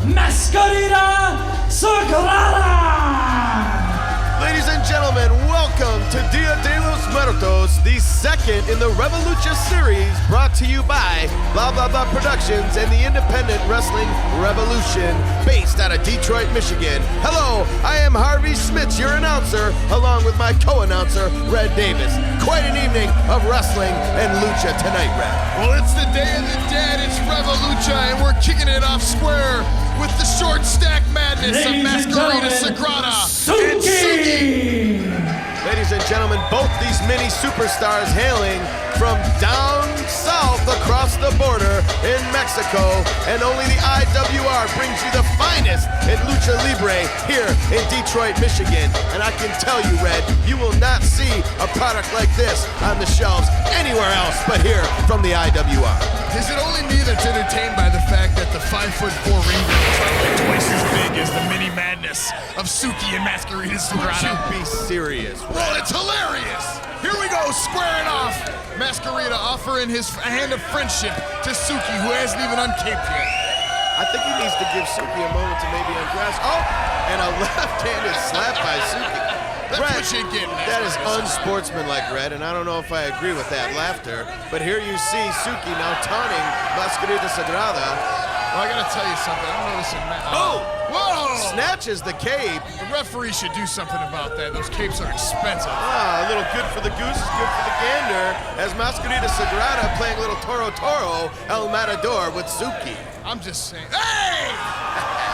Mascarita Sagrada! Ladies and gentlemen, welcome to Dia de los Muertos, the second in the Revolution series, brought to you by Blah Blah Blah Productions and the Independent Wrestling Revolution, based out of Detroit, Michigan. Hello, I am Harvey Smits, your announcer, along with my co-announcer, Red Davis. Quite an evening of wrestling and lucha tonight, Red. Well, it's the Day of the Dead, it's Revolution, and we're kicking it off square with the short stack madness of Mascarita Sagrada and Tsuki. Ladies and gentlemen, both these mini superstars hailing from down south across the border in Mexico, and only the IWR brings you the finest in Lucha Libre here in Detroit, Michigan. And I can tell you, Red, you will not see a product like this on the shelves anywhere else but here from the IWR. Is it only me that's entertained by the fact that the 5'4" ring girls are like twice as big as the mini madness of Tsuki and Mascarita Sagrada? Would you be serious? Well, it's hilarious. Here we go, squaring off. Mascarita offering a hand of friendship to Tsuki, who hasn't even uncaped yet. I think he needs to give Tsuki a moment to maybe undress. Oh, and a left-handed slap by Tsuki. That's Red, what you get, that is unsportsmanlike, Red, and I don't know if I agree with that laughter, but here you see Tsuki now taunting Mascarita Sagrada. Well, I gotta tell you something. I'm noticing. Oh! Whoa! Snatches the cape. The referee should do something about that. Those capes are expensive. Ah, a little good for the goose is good for the gander, as Mascarita Sagrada playing a little Toro Toro El Matador with Tsuki. I'm just saying. Hey!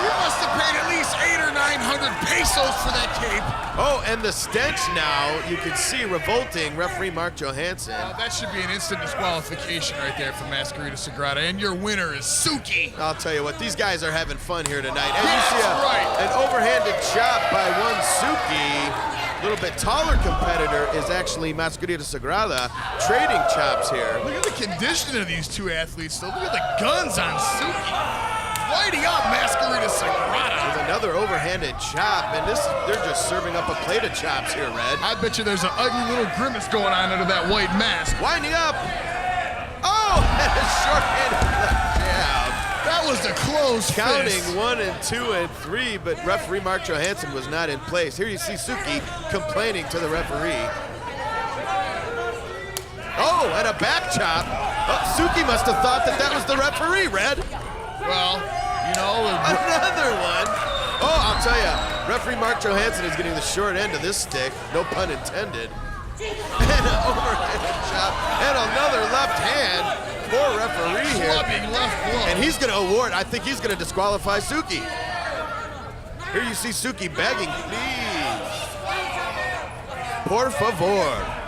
You must have paid at least 800 or 900 pesos for that cape. Oh, and the stench now, you can see revolting referee Mark Johansson. That should be an instant disqualification right there for Mascarita Sagrada, and your winner is Tsuki. I'll tell you what, these guys are having fun here tonight. And you see an overhanded chop by one Tsuki. A little bit taller competitor is actually Mascarita Sagrada, trading chops here. Look at the condition of these two athletes, though. Look at the guns on Tsuki. Lighting up Mascarita Sagrada. With another overhanded chop, and they're just serving up a plate of chops here, Red. I bet you there's an ugly little grimace going on under that white mask. Winding up. Oh, and a short-handed left jab. That was a close Counting fist. 1 and 2 and 3, but referee Mark Johansson was not in place. Here you see Tsuki complaining to the referee. Oh, and a back chop. Oh, Tsuki must have thought that was the referee, Red. Well, you know. Another one. Oh, I'll tell you, referee Mark Johansson is getting the short end of this stick, no pun intended. And an overhanded chop, and another left hand. Poor referee here. Left blow. And he's gonna award, I think he's gonna disqualify Tsuki. Here you see Tsuki begging, please. Por favor.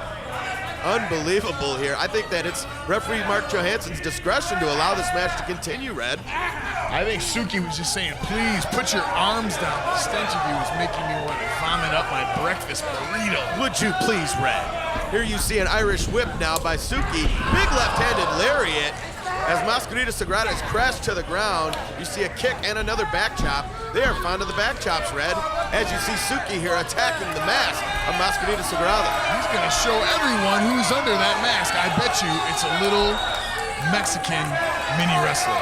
Unbelievable here. I think that it's referee Mark Johansson's discretion to allow this match to continue, Red. I think Tsuki was just saying, please, put your arms down. The stench of you is making me want to vomit up my breakfast burrito. Would you please, Red? Here you see an Irish whip now by Tsuki. Big left-handed lariat. As Mascarita Sagrada is crashed to the ground, you see a kick and another back chop. They are fond of the back chops, Red. As you see Tsuki here attacking the mask of Mascarita Sagrada. He's going to show everyone who's under that mask. I bet you it's a little Mexican mini wrestler.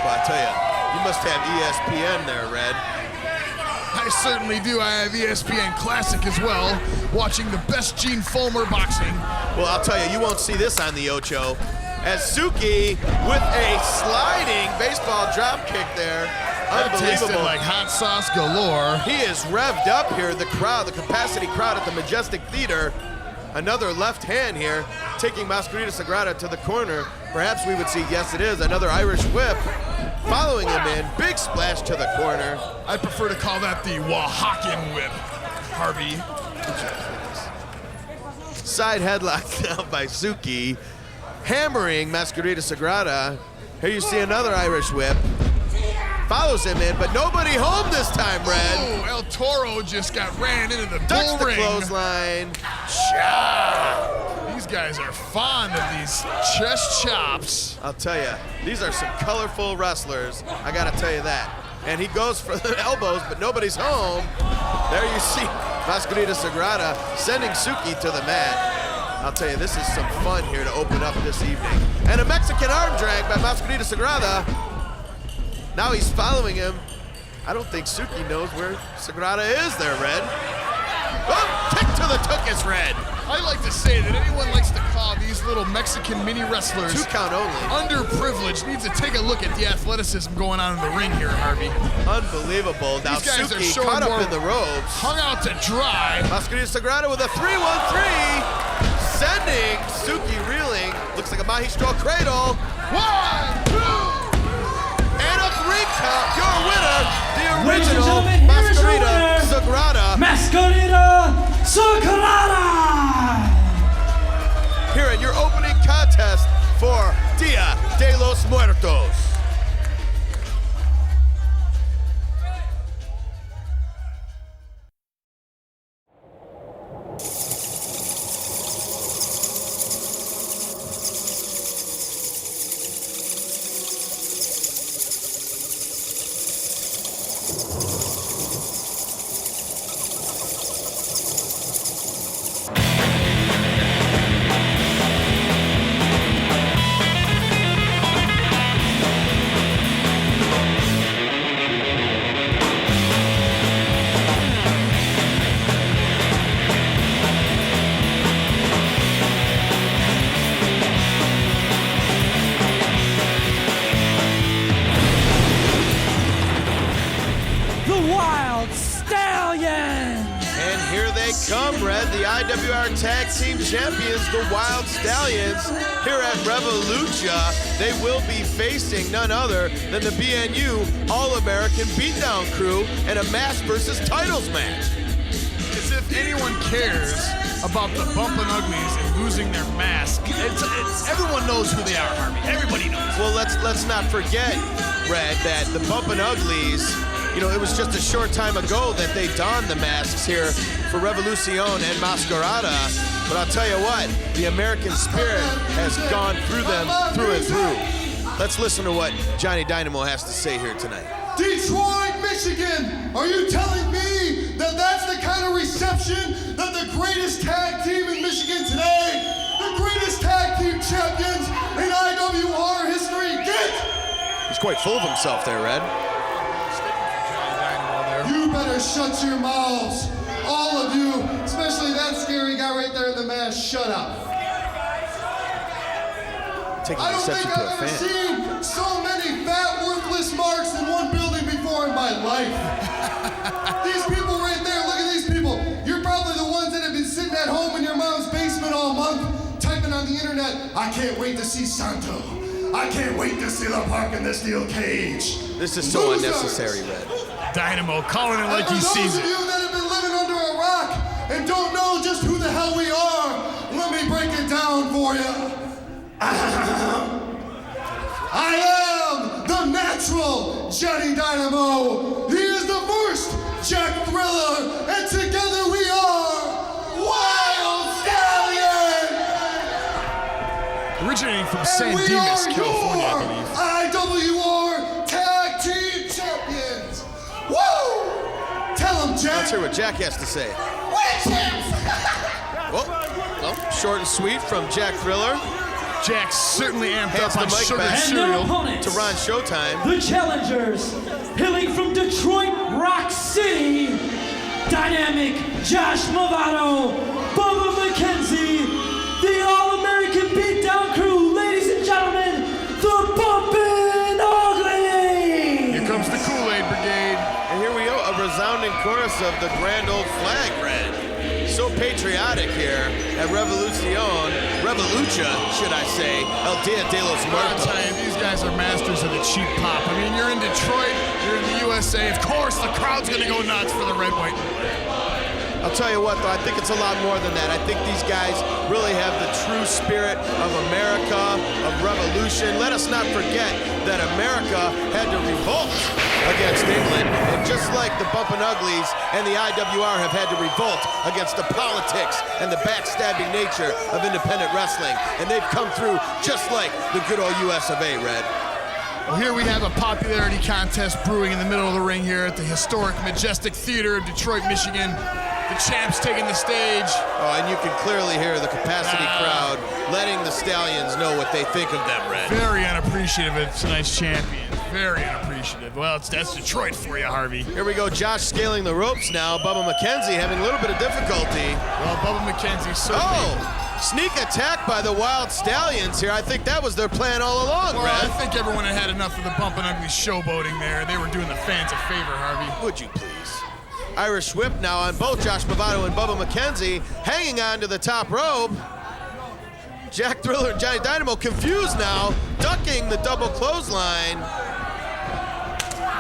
Well, I tell you, you must have ESPN there, Red. I certainly do. I have ESPN Classic as well, watching the best Gene Fulmer boxing. Well, I'll tell you, you won't see this on the Ocho. As Tsuki with a sliding baseball drop kick there. That tasted Unbelievable. like hot sauce galore. He is revved up here. The crowd, the capacity crowd at the Majestic Theater. Another left hand here, taking Mascarita Sagrada to the corner. Perhaps we would see, yes it is, another Irish whip. Following him in, big splash to the corner. I prefer to call that the Oaxacan whip, Harvey. Side headlock now by Tsuki, hammering Mascarita Sagrada. Here you see another Irish whip. Follows him in, but nobody home this time, Red. Oh, El Toro just got ran into the Ducks bull the ring. clothesline. These guys are fond of these chest chops. I'll tell you, these are some colorful wrestlers. I gotta tell you that. And he goes for the elbows, but nobody's home. There you see Mascarita Sagrada sending Tsuki to the mat. I'll tell you, this is some fun here to open up this evening. And a Mexican arm drag by Mascarita Sagrada. Now he's following him. I don't think Tsuki knows where Sagrada is there, Red. Oh, kick to the tuchus, Red. I like to say that anyone likes to call these little Mexican mini wrestlers 2 count only. underprivileged needs to take a look at the athleticism going on in the ring here, Harvey. Unbelievable. Now These guys are Tsuki showing caught up more in the ropes. Hung out to dry. Mascarita Sagrada with a 3-1-3. Sending Tsuki reeling. Looks like a Mahistral cradle. 1, 2. And a 3 count. Your winner, the Ladies and original gentlemen, here is your Mascarita winner, Sagrada. Mascarita Sagrada! Here in your opening contest for Dia de los Muertos. Come, Red, the IWR Tag Team Champions, the Wylde Stallyns, here at Revolucha. They will be facing none other than the BNU All-American Beatdown Crew in a mask versus titles match. As if anyone cares about the Bumpin' Uglies and losing their mask. Everyone knows who they are, Harvey. Everybody knows. Well, let's not forget, Red, that the Bumpin' Uglies, you know, it was just a short time ago that they donned the masks here for Revolucion and Mascarada. But I'll tell you what, the American spirit has gone through them through and through. Let's listen to what Johnny Dynamo has to say here tonight. Detroit, Michigan, are you telling me that that's the kind of reception that the greatest tag team in Michigan today, the greatest tag team champions in IWR history get? He's quite full of himself there, Red. You better shut your mouths. All of you, especially that scary guy right there in the mask, shut up. Taking I don't think exception to a I've ever fan. seen so many fat, worthless marks in one building before in my life. These people right there, look at these people. You're probably the ones that have been sitting at home in your mom's basement all month, typing on the internet, I can't wait to see Santo. I can't wait to see the Parka in the steel cage. This is so Losers. unnecessary, Red. Dynamo calling it like he sees it. For those of you that have been living under a rock and don't know just who the hell we are, let me break it down for you. I am the natural Johnny Dynamo. He is the first Jack Thriller, and together we are Wylde Stallyns. Originating from San Dimas, California, I believe. IWR Tag Team Champions. Woo! Tell him, Jack. Let's hear what Jack has to say. We're champs. Well, short and sweet from Jack Thriller. Jack's certainly amped Hands up the on mic sugar back. And their cereal. opponents, To Ron Showtime. the challengers, hailing from Detroit Rock City, Dynamic Josh Movado, Bubba McKenzie, the All-American Beatdown Crew, ladies and gentlemen, the Bumpin' Uglies! Here comes the Kool-Aid Brigade. And here we go, a resounding chorus of the grand old flag, Red. So patriotic here at Revolucha, should I say, El Dia de los I'll Muertos. tell you, these guys are masters of the cheap pop. I mean, you're in Detroit, you're in the USA. Of course, the crowd's gonna go nuts for the red, white, and blue. I'll tell you what, though, I think it's a lot more than that. I think these guys really have the true spirit of America, of revolution. Let us not forget that America had to revolt against England, and just like the Bumpin' Uglies and the IWR have had to revolt against the politics and the backstabbing nature of independent wrestling, and they've come through just like the good old US of A, Red. Well, here we have a popularity contest brewing in the middle of the ring here at the historic Majestic Theater of Detroit, Michigan. The champ's taking the stage. Oh, and you can clearly hear the capacity crowd letting the Stallions know what they think of them, Red. Very unappreciative of tonight's champion. Very unappreciative. Well, that's Detroit for you, Harvey. Here we go, Josh scaling the ropes now. Bubba McKenzie having a little bit of difficulty. Well, Bubba McKenzie certainly. Oh, sneak attack by the Wylde Stallions here. I think that was their plan all along, Well, Red. I think everyone had had enough of the Bumpin' Uglies showboating there. They were doing the fans a favor, Harvey. Would you please? Irish whip now on both Josh Movado and Bubba McKenzie, hanging on to the top rope. Jack Thriller and Johnny Dynamo confused now, ducking the double clothesline.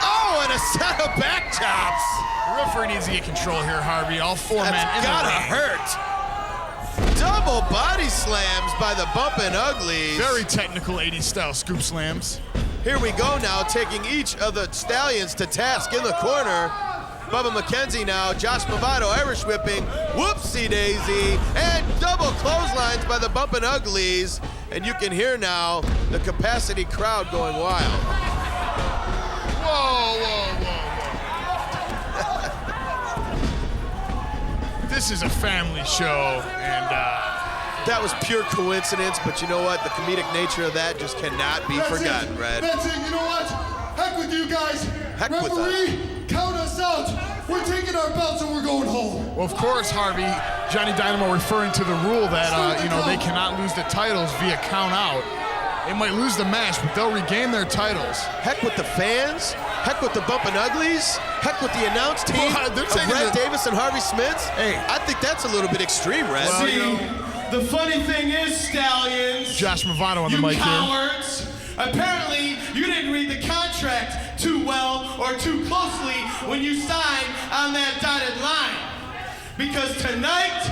Oh, and a set of back chops. The referee needs to get control here, Harvey. All four men That's in the gotta ring. hurt. Double body slams by the Bumpin' Uglies. Very technical 80s style scoop slams. Here we go now, taking each of the Stallions to task in the corner. Bubba McKenzie now, Josh Movado Irish whipping, whoopsie daisy, and double clotheslines by the Bumpin' Uglies. And you can hear now the capacity crowd going wild. Whoa, whoa, whoa, whoa. This is a family show, and That was pure coincidence, but you know what? The comedic nature of that just cannot be forgotten, Red. That's it. You know what? Heck with you guys. Heck with Referee, count us out. We're taking our belts and we're going home. well, of course, Harvey, Johnny Dynamo referring to the rule that, they cannot lose the titles via count out. They might lose the match, but they'll regain their titles. Heck with the fans, heck with the Bumpin' Uglies, heck with the announce team Well, they're of taking Red the- Davis and Harvey Smith. Hey. I think that's a little bit extreme, Red. Well, See, the funny thing is, Stallions, Josh Movado on the you mic here. cowards, apparently you didn't read the contract too well or too closely when you signed on that dotted line. Because tonight,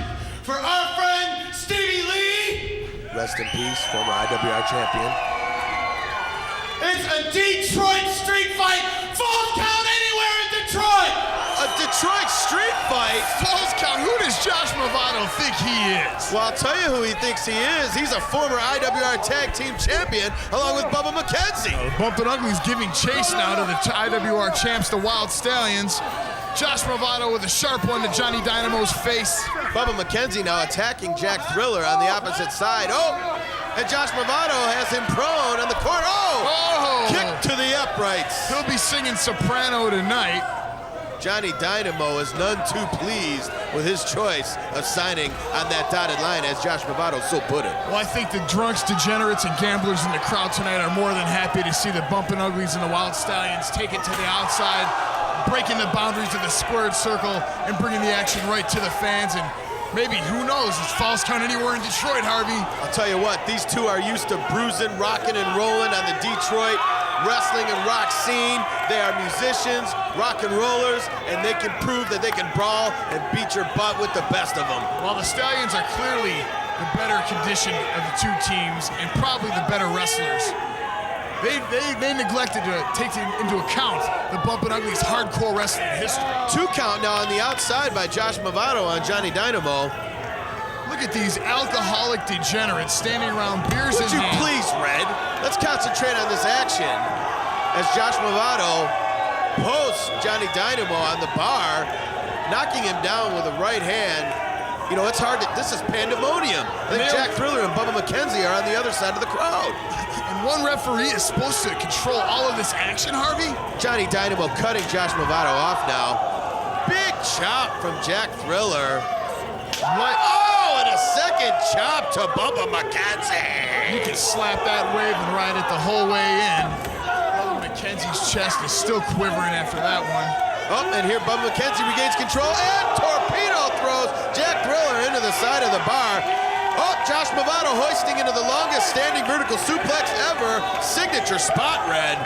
for our friend Stevie Lee, Rest in peace, former IWR champion. it's a Detroit street fight. Falls count anywhere in Detroit. A Detroit street fight? Falls count. Who does Josh Movado think he is? Well, I'll tell you who he thinks he is. He's a former IWR Tag Team Champion, along with Bubba McKenzie. Bumpin' Uglies giving chase now to the IWR champs, the Wylde Stallions. Josh Movado with a sharp one to Johnny Dynamo's face. Bubba McKenzie now attacking Jack Thriller on the opposite side. Oh, and Josh Movado has him prone on the corner. Oh, kick to the uprights. He'll be singing soprano tonight. Johnny Dynamo is none too pleased with his choice of signing on that dotted line, as Josh Movado so put it. Well, I think the drunks, degenerates, and gamblers in the crowd tonight are more than happy to see the Bumpin' Uglies and the Wylde Stallions take it to the outside, breaking the boundaries of the squared circle and bringing the action right to the fans. And maybe, who knows, it's falls count anywhere in Detroit, Harvey. I'll tell you what, these two are used to bruising, rocking, and rolling on the Detroit wrestling and rock scene. They are musicians, rock and rollers, and they can prove that they can brawl and beat your butt with the best of them. While the Stallions are clearly the better condition of the two teams and probably the better wrestlers, they neglected to take into account the Bumpin' Uglies hardcore wrestling history. 2 count now on the outside by Josh Movado on Johnny Dynamo. Look at these alcoholic degenerates standing around beers Would in you hand. please, Red? Let's concentrate on this action as Josh Movado posts Johnny Dynamo on the bar, knocking him down with a right hand. You know, it's hard to, this is pandemonium. I think Jack Thriller and Bubba McKenzie are on the other side of the crowd. And one referee is supposed to control all of this action, Harvey? Johnny Dynamo cutting Josh Movado off now. Big chop from Jack Thriller. Oh, and a second chop to Bubba McKenzie. You can slap that wave and ride it the whole way in. Bubba McKenzie's chest is still quivering after that one. Oh, and here Bubba McKenzie regains control and torpedo throws Jack Thriller into the side of the bar. Oh, Josh Movado hoisting into the longest standing vertical suplex ever. Signature spot, Red.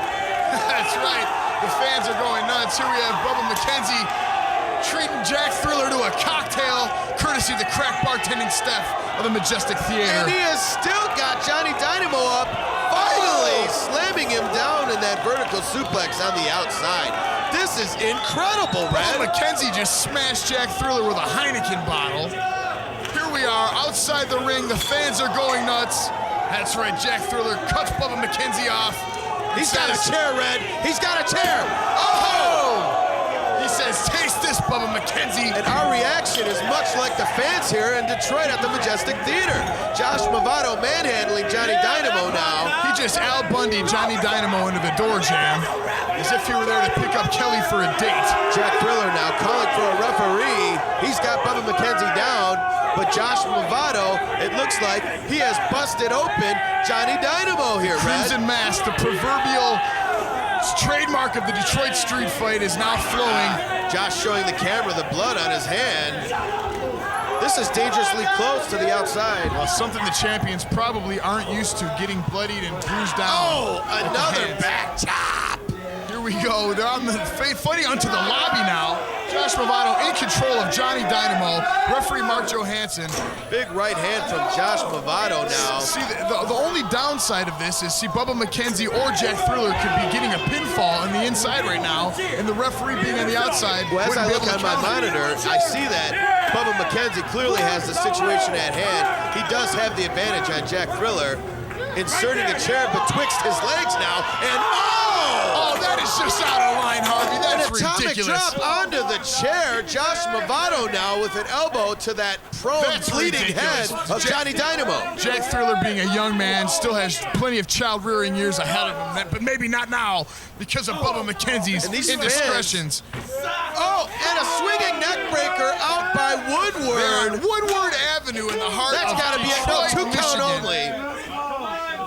That's right. The fans are going nuts. Here we have Bubba McKenzie treating Jack Thriller to a cocktail, courtesy of the crack bartending staff of the Majestic Theater. And he has still got Johnny Dynamo up, finally slamming him down in that vertical suplex on the outside. This is incredible, Bubba Red. McKenzie just smashed Jack Thriller with a Heineken bottle. Here we are outside the ring. The fans are going nuts. That's right, Jack Thriller cuts Bubba McKenzie off. He's got a chair, Red. He's got a chair. Oh! He says, taste this this, Bubba McKenzie. And our reaction is much like the fans here in Detroit at the Majestic Theater. Josh Movado manhandling Johnny Dynamo now. He just Al Bundy Johnny Dynamo into the door jam, as if he were there to pick up Kelly for a date. Jack Thriller now calling for a referee. He's got Bubba McKenzie down, but Josh Movado, it looks like he has busted open Johnny Dynamo here, Red. Crimson Mask, the proverbial trademark of the Detroit street fight, is now flowing. Josh showing the camera the blood on his hand. This is dangerously close to the outside. Well, something the champions probably aren't used to, getting bloodied and bruised down. Oh, another back chop. Here we go. They're on the fighting onto the lobby now. Josh Movado in control of Johnny Dynamo. Referee Mark Johansson. Big right hand from Josh Movado now. See, the only downside of this is, Bubba McKenzie or Jack Thriller could be getting a pinfall on the inside right now, and the referee being on the outside. Well, as I look on my monitor, I see that Bubba McKenzie clearly has the situation at hand. He does have the advantage on Jack Thriller. Inserting a chair betwixt his legs now, and oh, that is just out of line, Harvey. That's an atomic ridiculous. drop onto the chair. Josh Movado now with an elbow to that prone, bleeding head of Johnny Dynamo. Jack Thriller, being a young man, still has plenty of child-rearing years ahead of him, but maybe not now because of Bubba McKenzie's indiscretions. Oh, and a swinging neck breaker out by Woodward. Woodward Avenue in the heart That's of got to be a Detroit, 2 count Michigan. only.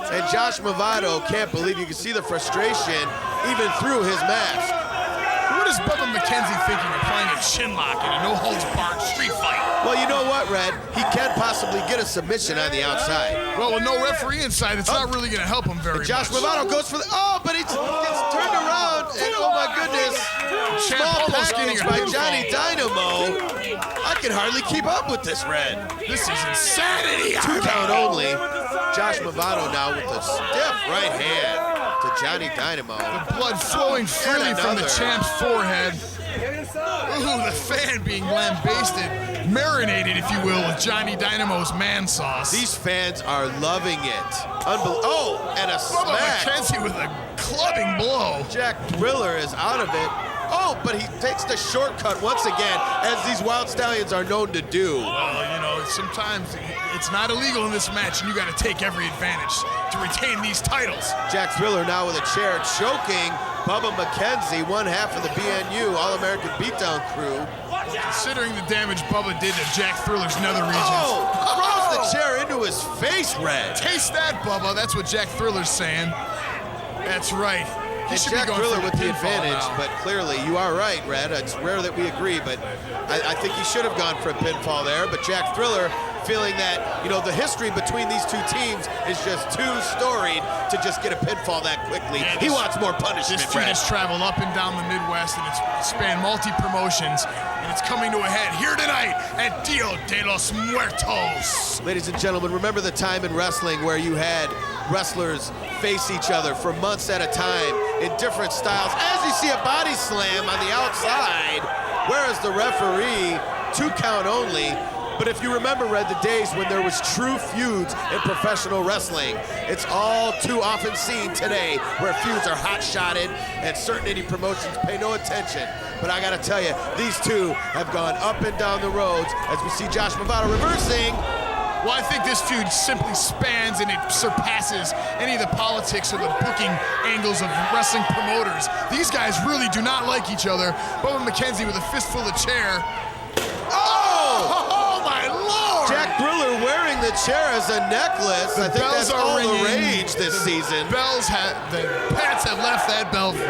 And Josh Movado can't believe, you can see the frustration even through his mask. What is Bubba McKenzie thinking of playing a chin lock in a no-holds-barred street fight? Well, you know what, Red? He can possibly get a submission on the outside. Well, with no referee inside, it's not really going to help him very much. Josh Movado goes for the, but he gets turned around, and oh my goodness. Small package by Johnny Dynamo. I can hardly keep up with this, Red. This is insanity. 2 count only. Josh Movado now with a stiff right hand to Johnny Dynamo. The blood flowing freely from the champ's forehead. Ooh, the fan being lambasted, marinated, if you will, with Johnny Dynamo's man sauce. These fans are loving it. Oh, and a Bubba smack. McKenzie with a clubbing blow. Jack Thriller is out of it. Oh, but he takes the shortcut once again, as these Wild Stallions are known to do. Well, you know, sometimes it's not illegal in this match, and you got to take every advantage to retain these titles. Jack Thriller now with a chair choking Bubba McKenzie, one half of the BNU All-American Beatdown crew. Considering the damage Bubba did to Jack Thriller's nether regions. Oh, throws the chair into his face, Red. Taste that, Bubba. That's what Jack Thriller's saying. That's right. And Jack Thriller with the advantage, but clearly you are right, Red. It's rare that we agree, but I think he should have gone for a pinfall there. But Jack Thriller feeling that, you know, the history between these two teams is just too storied to just get a pinfall that quickly. Yeah, he wants more punishment, This feud Red. has traveled up and down the Midwest, and it's spanned multi-promotions, and it's coming to a head here tonight at Dia de los Muertos. Ladies and gentlemen, remember the time in wrestling where you had wrestlers face each other for months at a time in different styles. As you see a body slam on the outside, whereas the referee, 2 count only. But if you remember, Red, the days when there was true feuds in professional wrestling, it's all too often seen today where feuds are hot-shotted and certain indie promotions pay no attention. But I gotta tell you, these two have gone up and down the roads as we see Josh Movado reversing. Well, I think this feud simply spans and it surpasses any of the politics or the booking angles of wrestling promoters. These guys really do not like each other. Bubba McKenzie with a fistful of chair. Oh, my Lord! Jack Thriller wearing the chair as a necklace. I think that's all the rage this season. The Pats have left that belfry.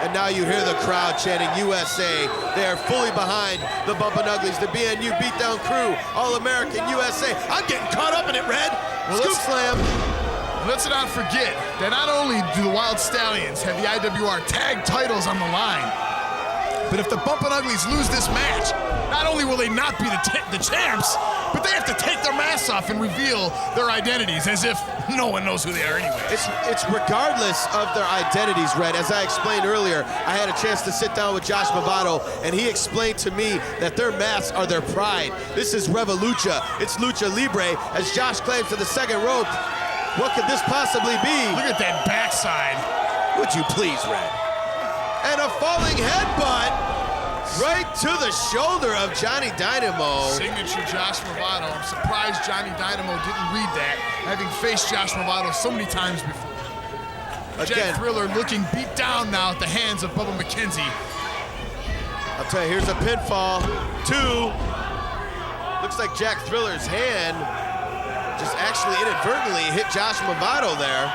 And now you hear the crowd chanting USA. They are fully behind the Bumpin' Uglies, the BNU Beatdown crew, All-American USA. I'm getting caught up in it, Red. Scoop slam. Let's not forget that not only do the Wild Stallions have the IWR tag titles on the line, but if the Bumpin' Uglies lose this match, not only will they not be the champs, but they have to take their masks off and reveal their identities as if no one knows who they are anyway. It's regardless of their identities, Red. As I explained earlier, I had a chance to sit down with Josh Movado, and he explained to me that their masks are their pride. This is Revolucha. It's Lucha Libre, as Josh claims to the second rope. What could this possibly be? Look at that backside. Would you please, Red? And a falling headbutt. Right to the shoulder of Johnny Dynamo. Signature Josh Bravado. I'm surprised Johnny Dynamo didn't read that, having faced Josh Bravado so many times before. Again, Jack Thriller looking beat down now at the hands of Bubba McKenzie. I'll tell you, here's a pinfall. 2. Looks like Jack Thriller's hand just actually inadvertently hit Josh Bravado there.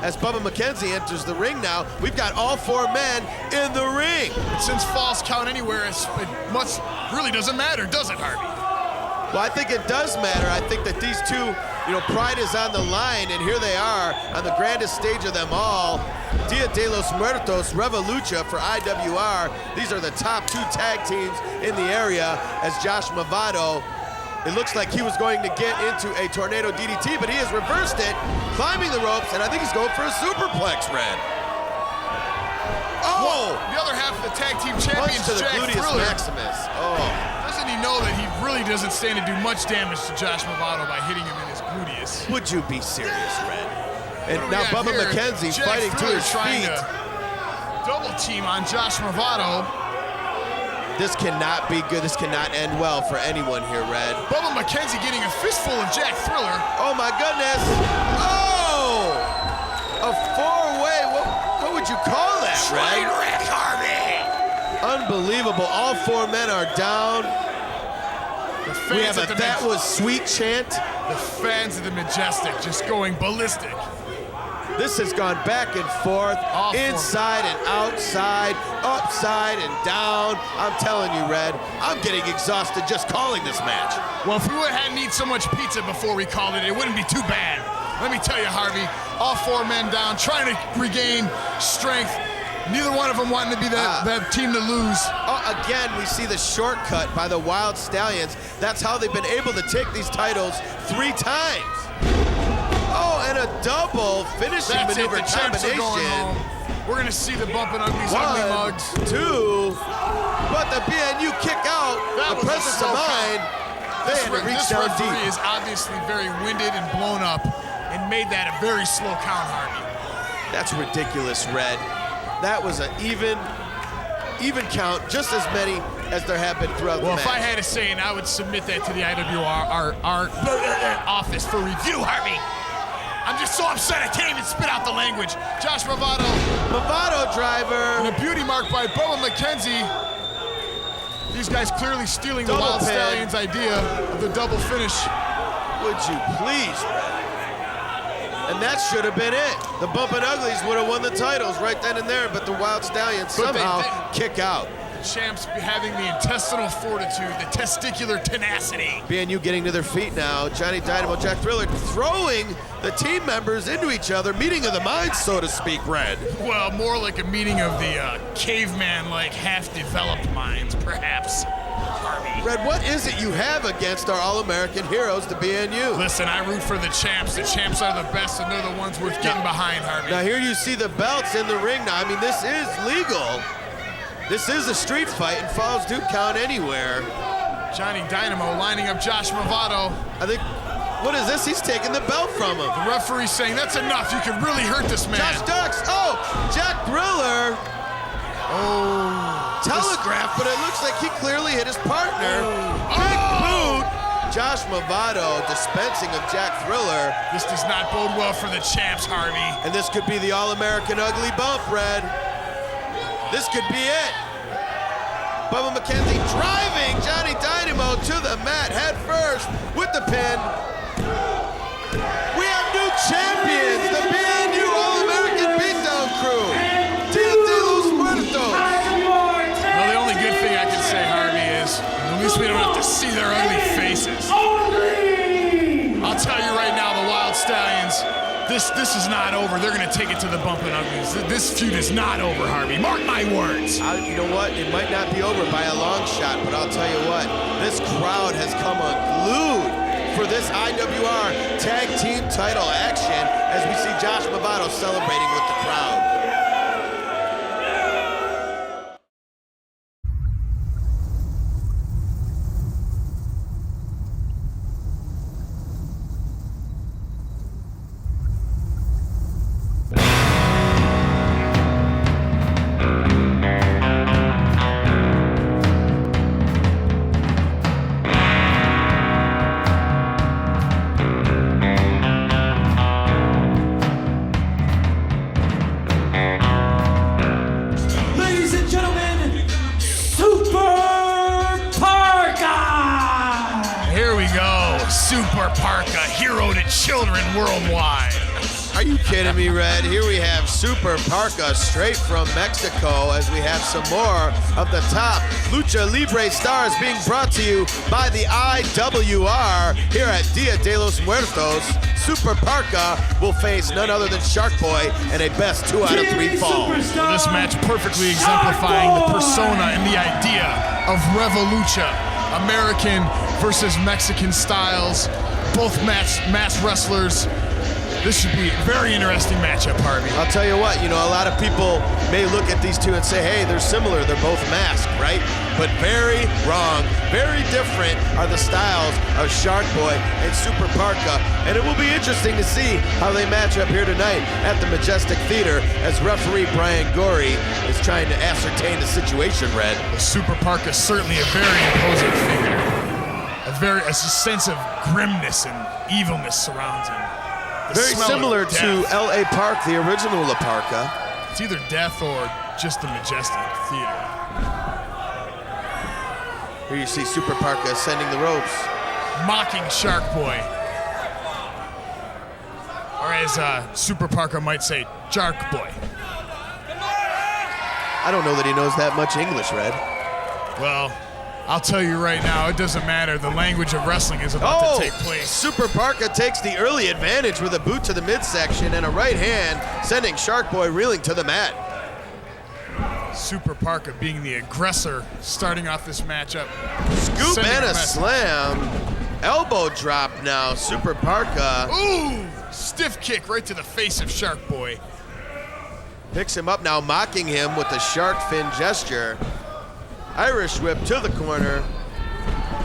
As Bubba McKenzie enters the ring now, we've got all 4 men in the ring. But since falls count anywhere, it really doesn't matter, does it, Harvey? Well, I think it does matter. I think that these two, pride is on the line, and here they are on the grandest stage of them all. Dia de los Muertos, Revolucha for IWR. These are the top 2 tag teams in the area as Josh Bravado, it looks like he was going to get into a tornado DDT, but he has reversed it, climbing the ropes, and I think he's going for a superplex, Red. Oh! The other half of the tag team Punch champions, to the Jack gluteus Thriller. maximus. Oh. Doesn't he know that he really doesn't stand to do much damage to Josh Bravado by hitting him in his gluteus? Would you be serious, Red? And What do we now have Bubba here? McKenzie Jack fighting to Thriller his trying feet. to double team on Josh Bravado. This cannot be good. This cannot end well for anyone here, Red. Bubba McKenzie getting a fistful of Jack Thriller. Oh my goodness! Oh! A 4-way. What would you call that, Red? Wreck, Harvey! Unbelievable. All 4 men are down. The fans We have at a the "That was sweet" chant. The fans of the Majestic just going ballistic. This has gone back and forth, All 4 inside and outside, upside and down. I'm telling you, Red, I'm getting exhausted just calling this match. Well, if we hadn't eaten so much pizza before we called it, it wouldn't be too bad. Let me tell you, Harvey, all 4 men down, trying to regain strength. Neither one of them wanting to be that team to lose. Oh, again, we see the shortcut by the Wylde Stallyns. That's how they've been able to take these titles 3 times. Oh, and a double finishing That's maneuver it, the champs are going combination. home. We're gonna see the bumping Uglies ugly 1, mugs. 2, but the BNU kick out, That the was a presence slow of mind. They had to reach This down referee deep. is obviously very winded and blown up and made that a very slow count, Harvey. That's ridiculous, Red. That was an even count, just as many as there have been throughout Well, the if I match. had a say, I would submit that to the IWR our office for review, Harvey. I'm just so upset I can't even spit out the language. Josh Bravado. Bravado driver. And a beauty mark by Bubba McKenzie. These guys clearly stealing the Double Wylde pin. Stallyns' idea of the double finish. Would you please, Red? And that should have been it. The Bumpin' Uglies would have won the titles right then and there, but the Wylde Stallyns But they somehow didn't. kick out. The champs having the intestinal fortitude, the testicular tenacity. BNU getting to their feet now. Johnny Dynamo, Jack Thriller throwing the team members into each other. Meeting of the minds, so to speak, Red. Well, more like a meeting of the caveman-like half-developed minds, perhaps, Harvey. Red, what is it you have against our All-American heroes, the BNU? Listen, I root for the champs. The champs are the best, and they're the ones worth getting behind, Harvey. Now here you see the belts in the ring now. I mean, this is legal. This is a street fight, and falls do count anywhere. Johnny Dynamo lining up Josh Bravado. I think, what is this? He's taking the belt from him. The referee saying, that's enough. You can really hurt this man. Josh ducks. Oh, Jack Thriller. Oh. Telegraph, but it looks like he clearly hit his partner. Big boot. Josh Bravado dispensing of Jack Thriller. This does not bode well for the champs, Harvey. And this could be the All-American Ugly Bump, Red. This could be it. Bubba McKenzie driving Johnny Dynamo to the mat head first with the pin. We have new champions, the BNU All-American Beatdown Crew. Dia de los Muertos. Well, the only good thing I can say, Harvey, is at least we don't have to see their ugly faces. I'll tell you right now, the Wylde Stallyns, this is not over. They're going to take it to the Bumpin' Uglies. This feud is not over, Harvey. Mark my words. You know what? It might not be over by a long shot, but I'll tell you what. This crowd has come unglued for this IWR Tag Team title action as we see Josh Bravado celebrating with the crowd. children worldwide. Are you kidding me, Red? Here we have Super Parka straight from Mexico as we have some more of the top Lucha Libre stars being brought to you by the IWR here at Dia de los Muertos. Super Parka will face none other than Sharkboy in a best 2 out of 3 fall. Well, this match perfectly exemplifying the persona and the idea of Revolucha. American versus Mexican styles, both mass wrestlers. This should be a very interesting matchup, Harvey. I'll tell you what, a lot of people may look at these two and say, hey, they're similar, they're both masked, right? But very wrong, very different are the styles of Sharkboy and Super Parka, and it will be interesting to see how they match up here tonight at the Majestic Theater as referee Brian Gorey is trying to ascertain the situation, Red. Super Parka is certainly a very imposing figure. A sense of grimness and evilness surrounds him. Very similar to L.A. Park, the original La Parka. It's either death or just the Majestic Theater. Here you see Super Parka ascending the ropes. Mocking Sharkboy. Or as Super Parka might say, Sharkboy. I don't know that he knows that much English, Red. Well, I'll tell you right now, it doesn't matter. The language of wrestling is about to take place. Super Parka takes the early advantage with a boot to the midsection and a right hand, sending Sharkboy reeling to the mat. Super Parka being the aggressor, starting off this matchup. Scoop and a slam. Elbow drop now, Super Parka. Ooh, stiff kick right to the face of Sharkboy. Picks him up now, mocking him with the shark fin gesture. Irish whip to the corner.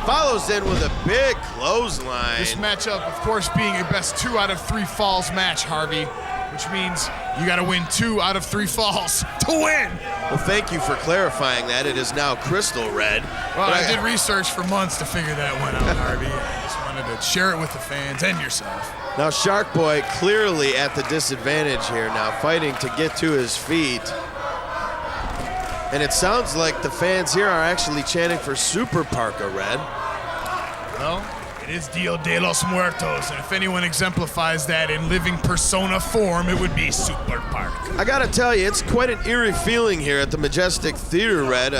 Follows in with a big clothesline. This matchup, of course, being a best 2 out of 3 falls match, Harvey, which means you got to win 2 out of 3 falls to win. Well, thank you for clarifying that. It is now crystal red. Well, I did research for months to figure that one out, Harvey. I just wanted to share it with the fans and yourself. Now, Sharkboy clearly at the disadvantage here now, fighting to get to his feet. And it sounds like the fans here are actually chanting for Super Parka, Red. Well, it is Dia de los Muertos, and if anyone exemplifies that in living persona form, it would be Super Parka. I gotta tell you, it's quite an eerie feeling here at the Majestic Theater, Red.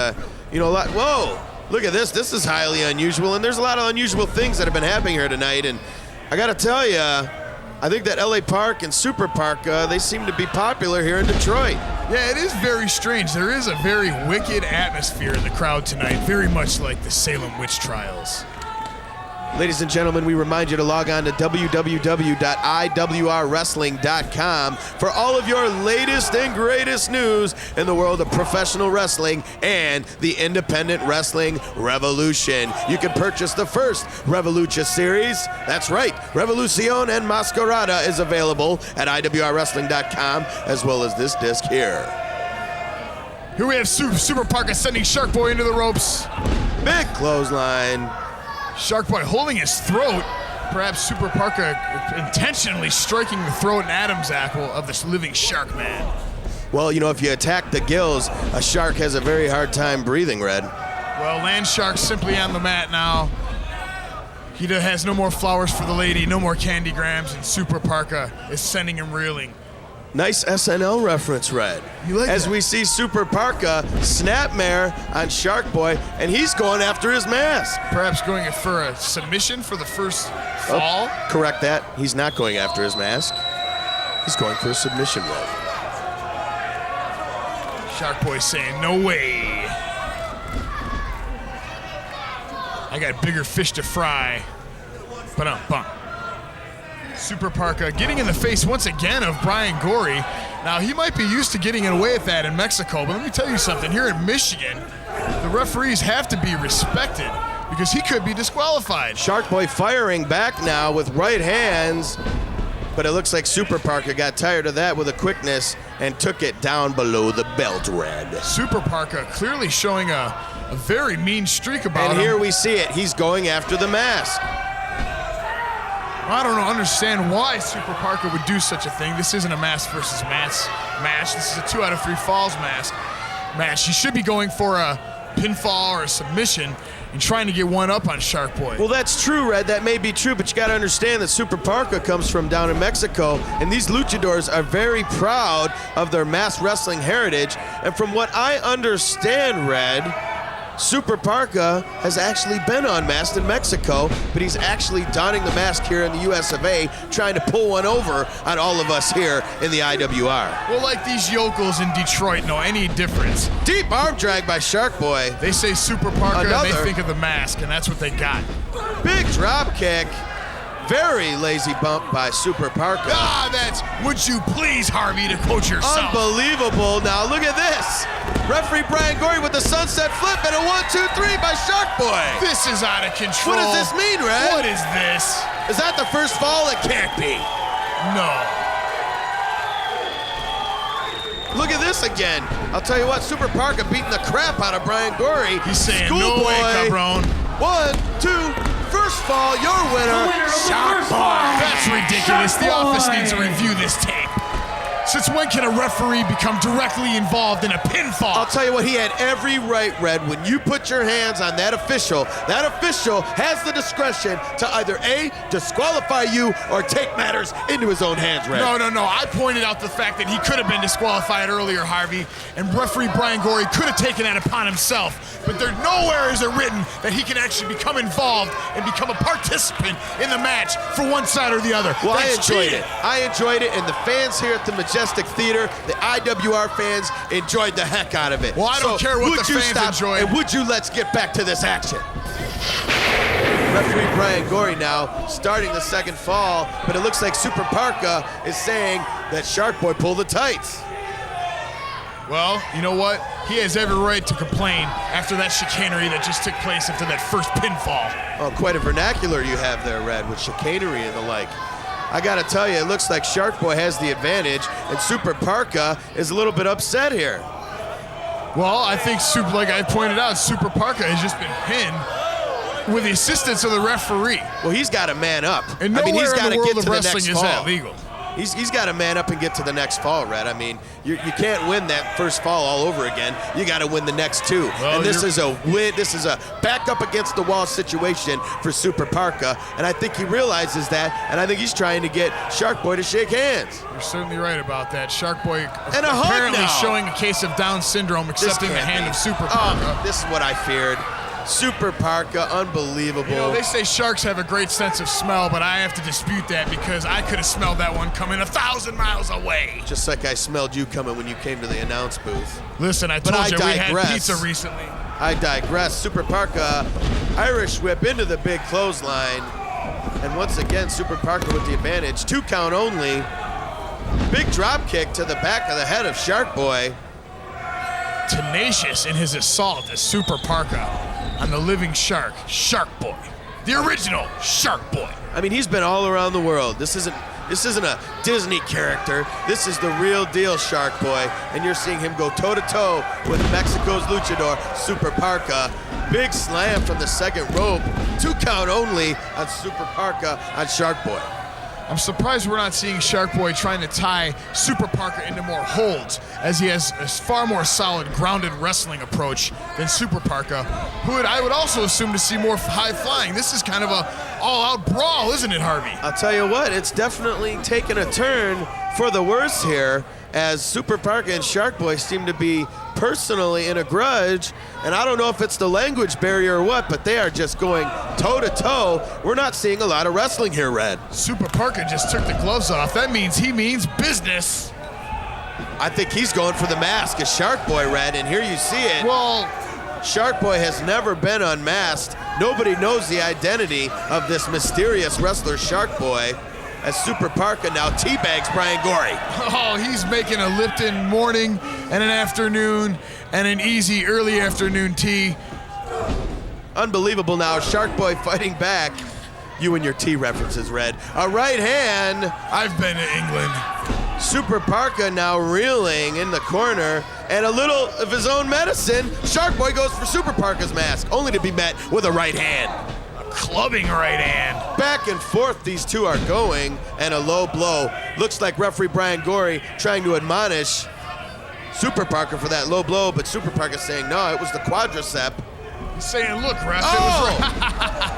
Whoa, look at this. This is highly unusual, and there's a lot of unusual things that have been happening here tonight, and I gotta tell you, I think that L.A. Park and Super Parka, they seem to be popular here in Detroit. Yeah, it is very strange. There is a very wicked atmosphere in the crowd tonight, very much like the Salem witch trials. Ladies and gentlemen, we remind you to log on to www.iwrwrestling.com for all of your latest and greatest news in the world of professional wrestling and the independent wrestling revolution. You can purchase the first Revolucha series. That's right, Revolucion and Mascarita is available at iwrwrestling.com, as well as this disc here. Here we have Super Parka sending Sharkboy into the ropes. Big clothesline. Sharkboy holding his throat, perhaps Super Parka intentionally striking the throat and Adam's apple of this living shark man. Well, if you attack the gills, a shark has a very hard time breathing, Red. Well, Land Shark simply on the mat now. He has no more flowers for the lady, no more candy grams, and Super Parka is sending him reeling. Nice SNL reference, Red. You like As that? we see Super Parka snapmare on Sharkboy, and he's going after his mask. Perhaps going for a submission for the first fall? Oh, correct that. He's not going after his mask. He's going for a submission, Red. Sharkboy saying, no way. I got bigger fish to fry. Ba-dum-bum. Super Parka getting in the face once again of Brian Gorey. Now, he might be used to getting away with that in Mexico, but let me tell you something. Here in Michigan, the referees have to be respected because he could be disqualified. Sharkboy firing back now with right hands, but it looks like Super Parka got tired of that with a quickness and took it down below the belt, Red. Super Parka clearly showing a very mean streak about him. And here we see it. He's going after the mask. I don't understand why Super Parka would do such a thing. This isn't a mask versus mask match. This is a 2 out of 3 falls match. He should be going for a pinfall or a submission and trying to get one up on Sharkboy. Well, that's true, Red. That may be true, but you got to understand that Super Parka comes from down in Mexico, and these luchadors are very proud of their mass wrestling heritage. And from what I understand, Red, Super Parka has actually been unmasked in Mexico, but he's actually donning the mask here in the US of A, trying to pull one over on all of us here in the IWR. Well, like these yokels in Detroit know any difference. Deep arm drag by Sharkboy. They say Super Parka and Another. they think of the mask, and that's what they got. Big drop kick. Very lazy bump by Super Parka. Ah, that's would you please, Harvey, to coach yourself. Unbelievable. Now look at this. Referee Brian Gorey with the sunset flip and a 1-2-3 by Sharkboy. This is out of control. What does this mean, Red? What is this? Is that the first fall? It can't be. No. Look at this again. I'll tell you what, Super Parka beating the crap out of Brian Gorey. He's saying, no way, cabron. 1, 2, first fall, your winner. Sharkboy. That's ridiculous. The office needs to review this tape. Since when can a referee become directly involved in a pinfall? I'll tell you what, he had every right, Red. When you put your hands on that official has the discretion to either A, disqualify you, or take matters into his own hands, Red. No. I pointed out the fact that he could have been disqualified earlier, Harvey, and referee Brian Gorey could have taken that upon himself. But there nowhere is it written that he can actually become involved and become a participant in the match for one side or the other. Well, That's I enjoyed cheating. it. I enjoyed it, and the fans here at the Majestic Theater, the IWR fans, enjoyed the heck out of it. Well, I don't care what would the you fans stop, enjoyed. And would you let's get back to this action? Referee Brian Gorey now starting the second fall, but it looks like Super Parka is saying that Sharkboy pulled the tights. Well, you know what? He has every right to complain after that chicanery that just took place after that first pinfall. Oh, quite a vernacular you have there, Red, with chicanery and the like. I gotta tell you, it looks like Sharkboy has the advantage, and Super Parka is a little bit upset here. Well, I think, like I pointed out, Super Parka has just been pinned with the assistance of the referee. Well, he's got to man up. And nowhere he's in got the to world get of to the wrestling next is that fall. legal. He's got to man up and get to the next fall, Red. I mean, you can't win that first fall all over again. You got to win the next two. Well, and this is a win. This is a back up against the wall situation for Super Parka, and I think he realizes that. And I think he's trying to get Sharkboy to shake hands. You're certainly right about that. Sharkboy And a hug apparently now. showing a case of Down syndrome, accepting the can't hand be. of Super Parka. Oh, this is what I feared. Super Parka, unbelievable. You know, they say sharks have a great sense of smell, but I have to dispute that because I could have smelled that one coming 1,000 miles away. Just like I smelled you coming when you came to the announce booth. Listen, I But told I you we had digress. pizza recently. I digress. Super Parka, Irish whip into the big clothesline. And once again, Super Parka with the advantage. 2 count only. Big drop kick to the back of the head of Sharkboy. Tenacious in his assault as Super Parka on the living shark, Sharkboy. The original Sharkboy. I mean, he's been all around the world. This isn't a Disney character. This is the real deal Sharkboy. And you're seeing him go toe-to-toe with Mexico's luchador, Super Parka. Big slam from the second rope. 2 count only on Super Parka on Sharkboy. I'm surprised we're not seeing Sharkboy trying to tie Super Parka into more holds, as he has a far more solid, grounded wrestling approach than Super Parka, who I would also assume to see more high-flying. This is kind of a all-out brawl, isn't it, Harvey? I'll tell you what, it's definitely taken a turn for the worse here, as Super Parka and Sharkboy seem to be personally in a grudge, and I don't know if it's the language barrier or what, but they are just going toe-to-toe. We're not seeing a lot of wrestling here, Red. Super Parka just took the gloves off. That means he means business. I think he's going for the mask as Sharkboy, Red, and here you see it. Well, Sharkboy has never been unmasked. Nobody knows the identity of this mysterious wrestler, Sharkboy, as Super Parka now teabags Brian Gorey. oh, he's making a Lipton morning and an afternoon and an easy early afternoon tea. Unbelievable now, Sharkboy fighting back. You and your tea references, Red. A right hand. I've been to England. Super Parka now reeling in the corner, and a little of his own medicine. Sharkboy goes for Super Parka's mask, only to be met with a right hand. Clubbing right hand. Back and forth these two are going, and a low blow. Looks like referee Brian Gorey trying to admonish Super Parka for that low blow, but Super Parka saying, no, it was the quadricep. He's saying, look, ref, Oh! it was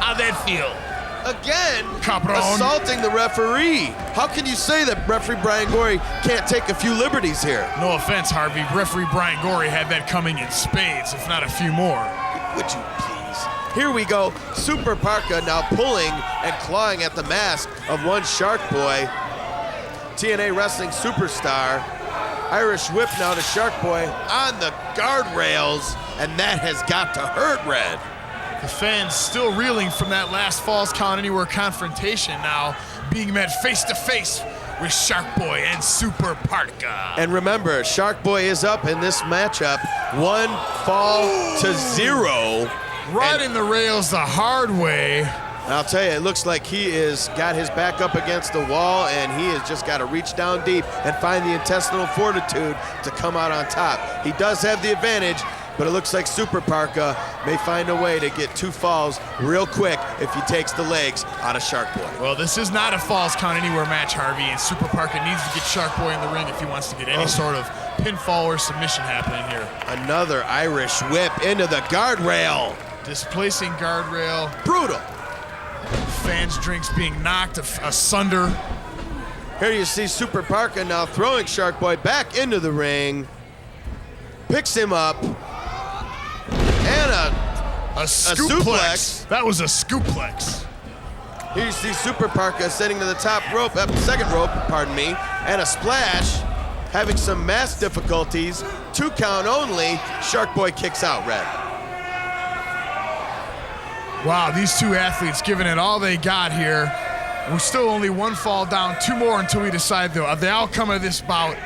how'd that feel? Again, Cabron. assaulting the referee. How can you say that referee Brian Gorey can't take a few liberties here? No offense, Harvey. Referee Brian Gorey had that coming in spades, if not a few more. Would you please? Here we go. Super Parka now pulling and clawing at the mask of one Sharkboy. TNA Wrestling superstar. Irish whip now to Sharkboy on the guardrails, and that has got to hurt, Red. The fans still reeling from that last Falls Count Anywhere confrontation now, being met face to face with Sharkboy and Super Parka. And remember, Sharkboy is up in this matchup, 1-0. Riding the rails the hard way. And I'll tell you, it looks like he is got his back up against the wall, and he has just got to reach down deep and find the intestinal fortitude to come out on top. He does have the advantage, but it looks like Super Parka may find a way to get 2 falls real quick if he takes the legs out of Sharkboy. Well, this is not a Falls Count Anywhere match, Harvey, and Super Parka needs to get Sharkboy in the ring if he wants to get any sort of pinfall or submission happening here. Another Irish whip into the guardrail. Displacing guardrail. Brutal. Fans' drinks being knocked asunder. Here you see Super Parka now throwing Sharkboy back into the ring. Picks him up. And A scooplex. That was a scooplex. here you see Super Parka sitting to the top rope, second rope, pardon me, and a splash, having some mask difficulties. 2 count only. Sharkboy kicks out, Red. Wow, these 2 athletes giving it all they got here. We're still only 1 fall down, 2 more until we decide the outcome of this bout.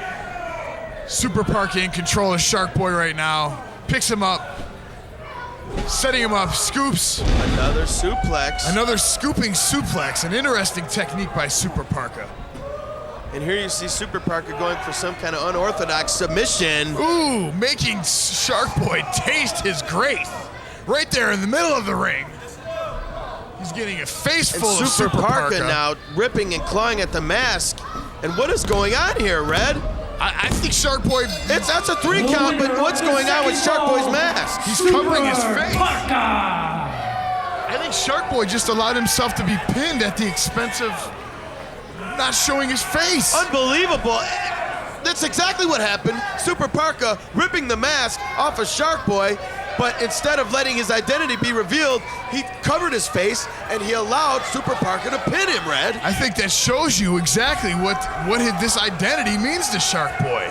Super Parka in control of Sharkboy right now. Picks him up. Setting him up, scoops. Another suplex. Another scooping suplex, an interesting technique by Super Parka. And here you see Super Parka going for some kind of unorthodox submission. Ooh, making Sharkboy taste his grace. Right there in the middle of the ring. He's getting a face And full of Super Super Parka Parka. now ripping and clawing at the mask. And what is going on here, Red? I think Sharkboy, That's a 3 count, but what's going on with Sharkboy's mask? he's covering his face. I think Sharkboy just allowed himself to be pinned at the expense of not showing his face. Unbelievable. That's exactly what happened. Super Parka ripping the mask off of Sharkboy, but instead of letting his identity be revealed, he covered his face and he allowed Super Parka to pin him, Red. I think that shows you exactly what this identity means to Sharkboy.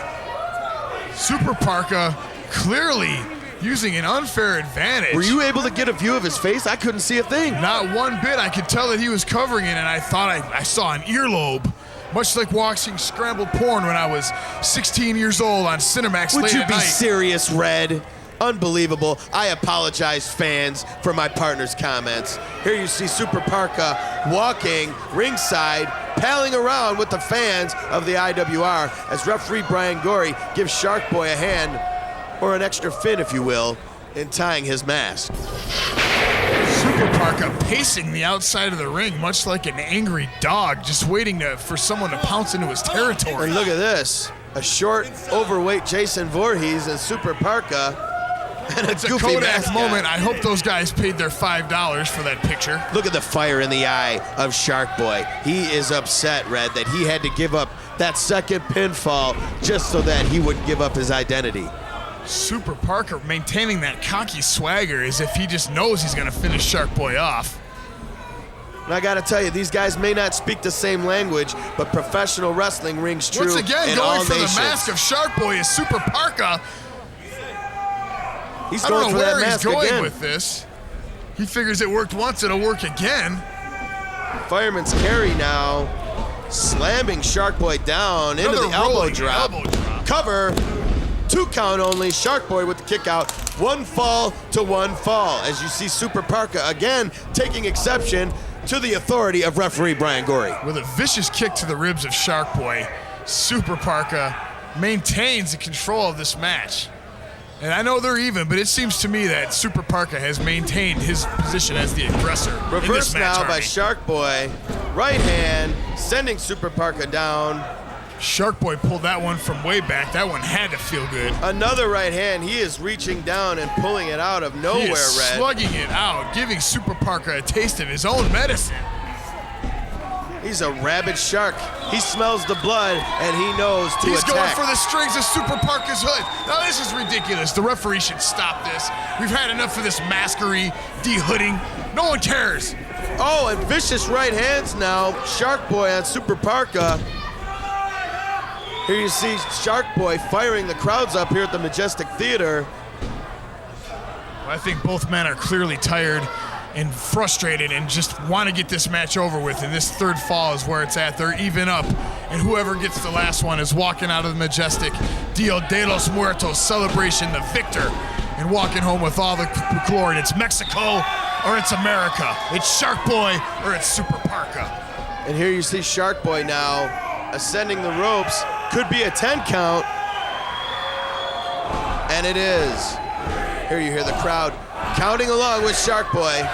Super Parka clearly using an unfair advantage. Were you able to get a view of his face? I couldn't see a thing. Not one bit. I could tell that he was covering it, and I thought I saw an earlobe. Much like watching Scramble porn when I was 16 years old on Cinemax Would late you at be night. serious, Red? Unbelievable. I apologize, fans, for my partner's comments. Here you see Super Parka walking ringside, palling around with the fans of the IWR as referee Brian Gorey gives Sharkboy a hand, or an extra fin, if you will, in tying his mask. Super Parka pacing the outside of the ring, much like an angry dog, just waiting for someone to pounce into his territory. And look at this. A short, overweight Jason Voorhees and Super Parka. And It's a goofy Kodak mascot. moment. I hope those guys paid their $5 for that picture. Look at the fire in the eye of Sharkboy. He is upset, Red, that he had to give up that second pinfall just so that he wouldn't give up his identity. Super Parka maintaining that cocky swagger as if he just knows he's going to finish Sharkboy off. And I gotta tell you, these guys may not speak the same language, but professional wrestling rings true Once again, in going all for nations. the mask of Sharkboy is Super Parka. He's I going don't know for that where he's mask going again. with this. He figures it worked once, it'll work again. Fireman's carry now, slamming Sharkboy down into Another the elbow rolling drop. elbow drop. Cover, 2 count only. Sharkboy with the kick out. 1 fall to 1 fall. As you see Super Parka again taking exception to the authority of referee Brian Gorey. With a vicious kick to the ribs of Sharkboy, Super Parka maintains the control of this match. And I know they're even, but it seems to me that Super Parka has maintained his position as the aggressor in this Reversed match. now by Harvey. Sharkboy. Right hand, sending Super Parka down. Sharkboy pulled that one from way back. That one had to feel good. Another right hand. He is reaching down and pulling it out of nowhere, He is Red. slugging it out, giving Super Parka a taste of his own medicine. He's a rabid shark. He smells the blood, and he knows to He's attack. going for the strings of Super Parka's hood. Now this is ridiculous. The referee should stop this. We've had enough of this maskery, de-hooding. No one cares. Oh, and vicious right hands now. Sharkboy on Super Parka. Here you see Sharkboy firing the crowds up here at the Majestic Theater. I think both men are clearly tired and frustrated and just want to get this match over with, and this third fall is where it's at. They're even up, and whoever gets the last one is walking out of the Majestic Dia de los Muertos celebration, the victor, and walking home with all the glory. It's Mexico or it's America. It's Sharkboy or it's Super Parka. And here you see Sharkboy now ascending the ropes. Could be a 10 count. And it is. Here you hear the crowd counting along with Sharkboy.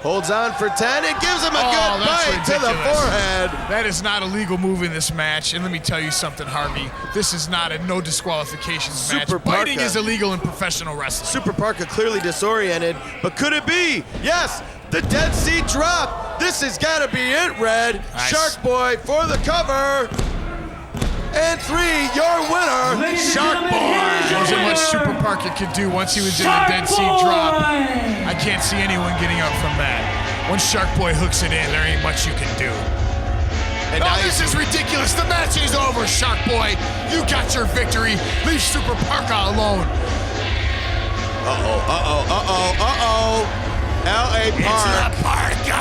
Holds on for 10. It gives him a good bite to the forehead. That is not a legal move in this match. And let me tell you something, Harvey. This is not a no disqualifications match. Biting is illegal in professional wrestling. Super Parka clearly disoriented, but could it be? Yes, the Dead Sea drop. This has got to be it, Red. Nice. Sharkboy for the cover. And 3, your winner, Sharkboy. Wasn't much Super Parka could do once he was in the Dead Sea drop. I can't see anyone getting up from that. Once Sharkboy hooks it in, there ain't much you can do. And now this is ridiculous. The match is over, Sharkboy. You got your victory. Leave Super Parka alone. L.A. It's Park. La Parka.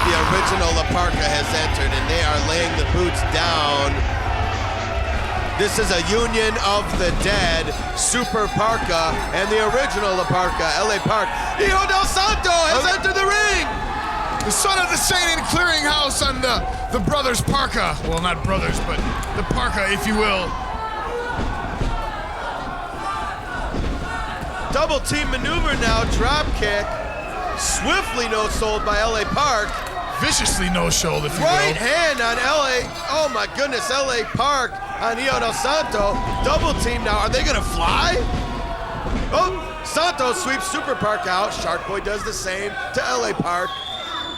The original La Parka has entered, and they are laying the boots down. This is a union of the dead, Super Parka, and the original La Parka, L.A. Park. Hijo del Santo has entered the ring! The son of the Saint in Clearinghouse on the brothers Parka. Well, not brothers, but the Parka, if you will. Double team maneuver now, drop kick. Swiftly no-sold by L.A. Park. Viciously no-shoulder, if you Right will. hand on L.A. Oh my goodness, L.A. Park on Hijo del Santo. Double team now. Are they gonna fly? Oh, Santo sweeps Super Park out. Sharkboy does the same to L.A. Park.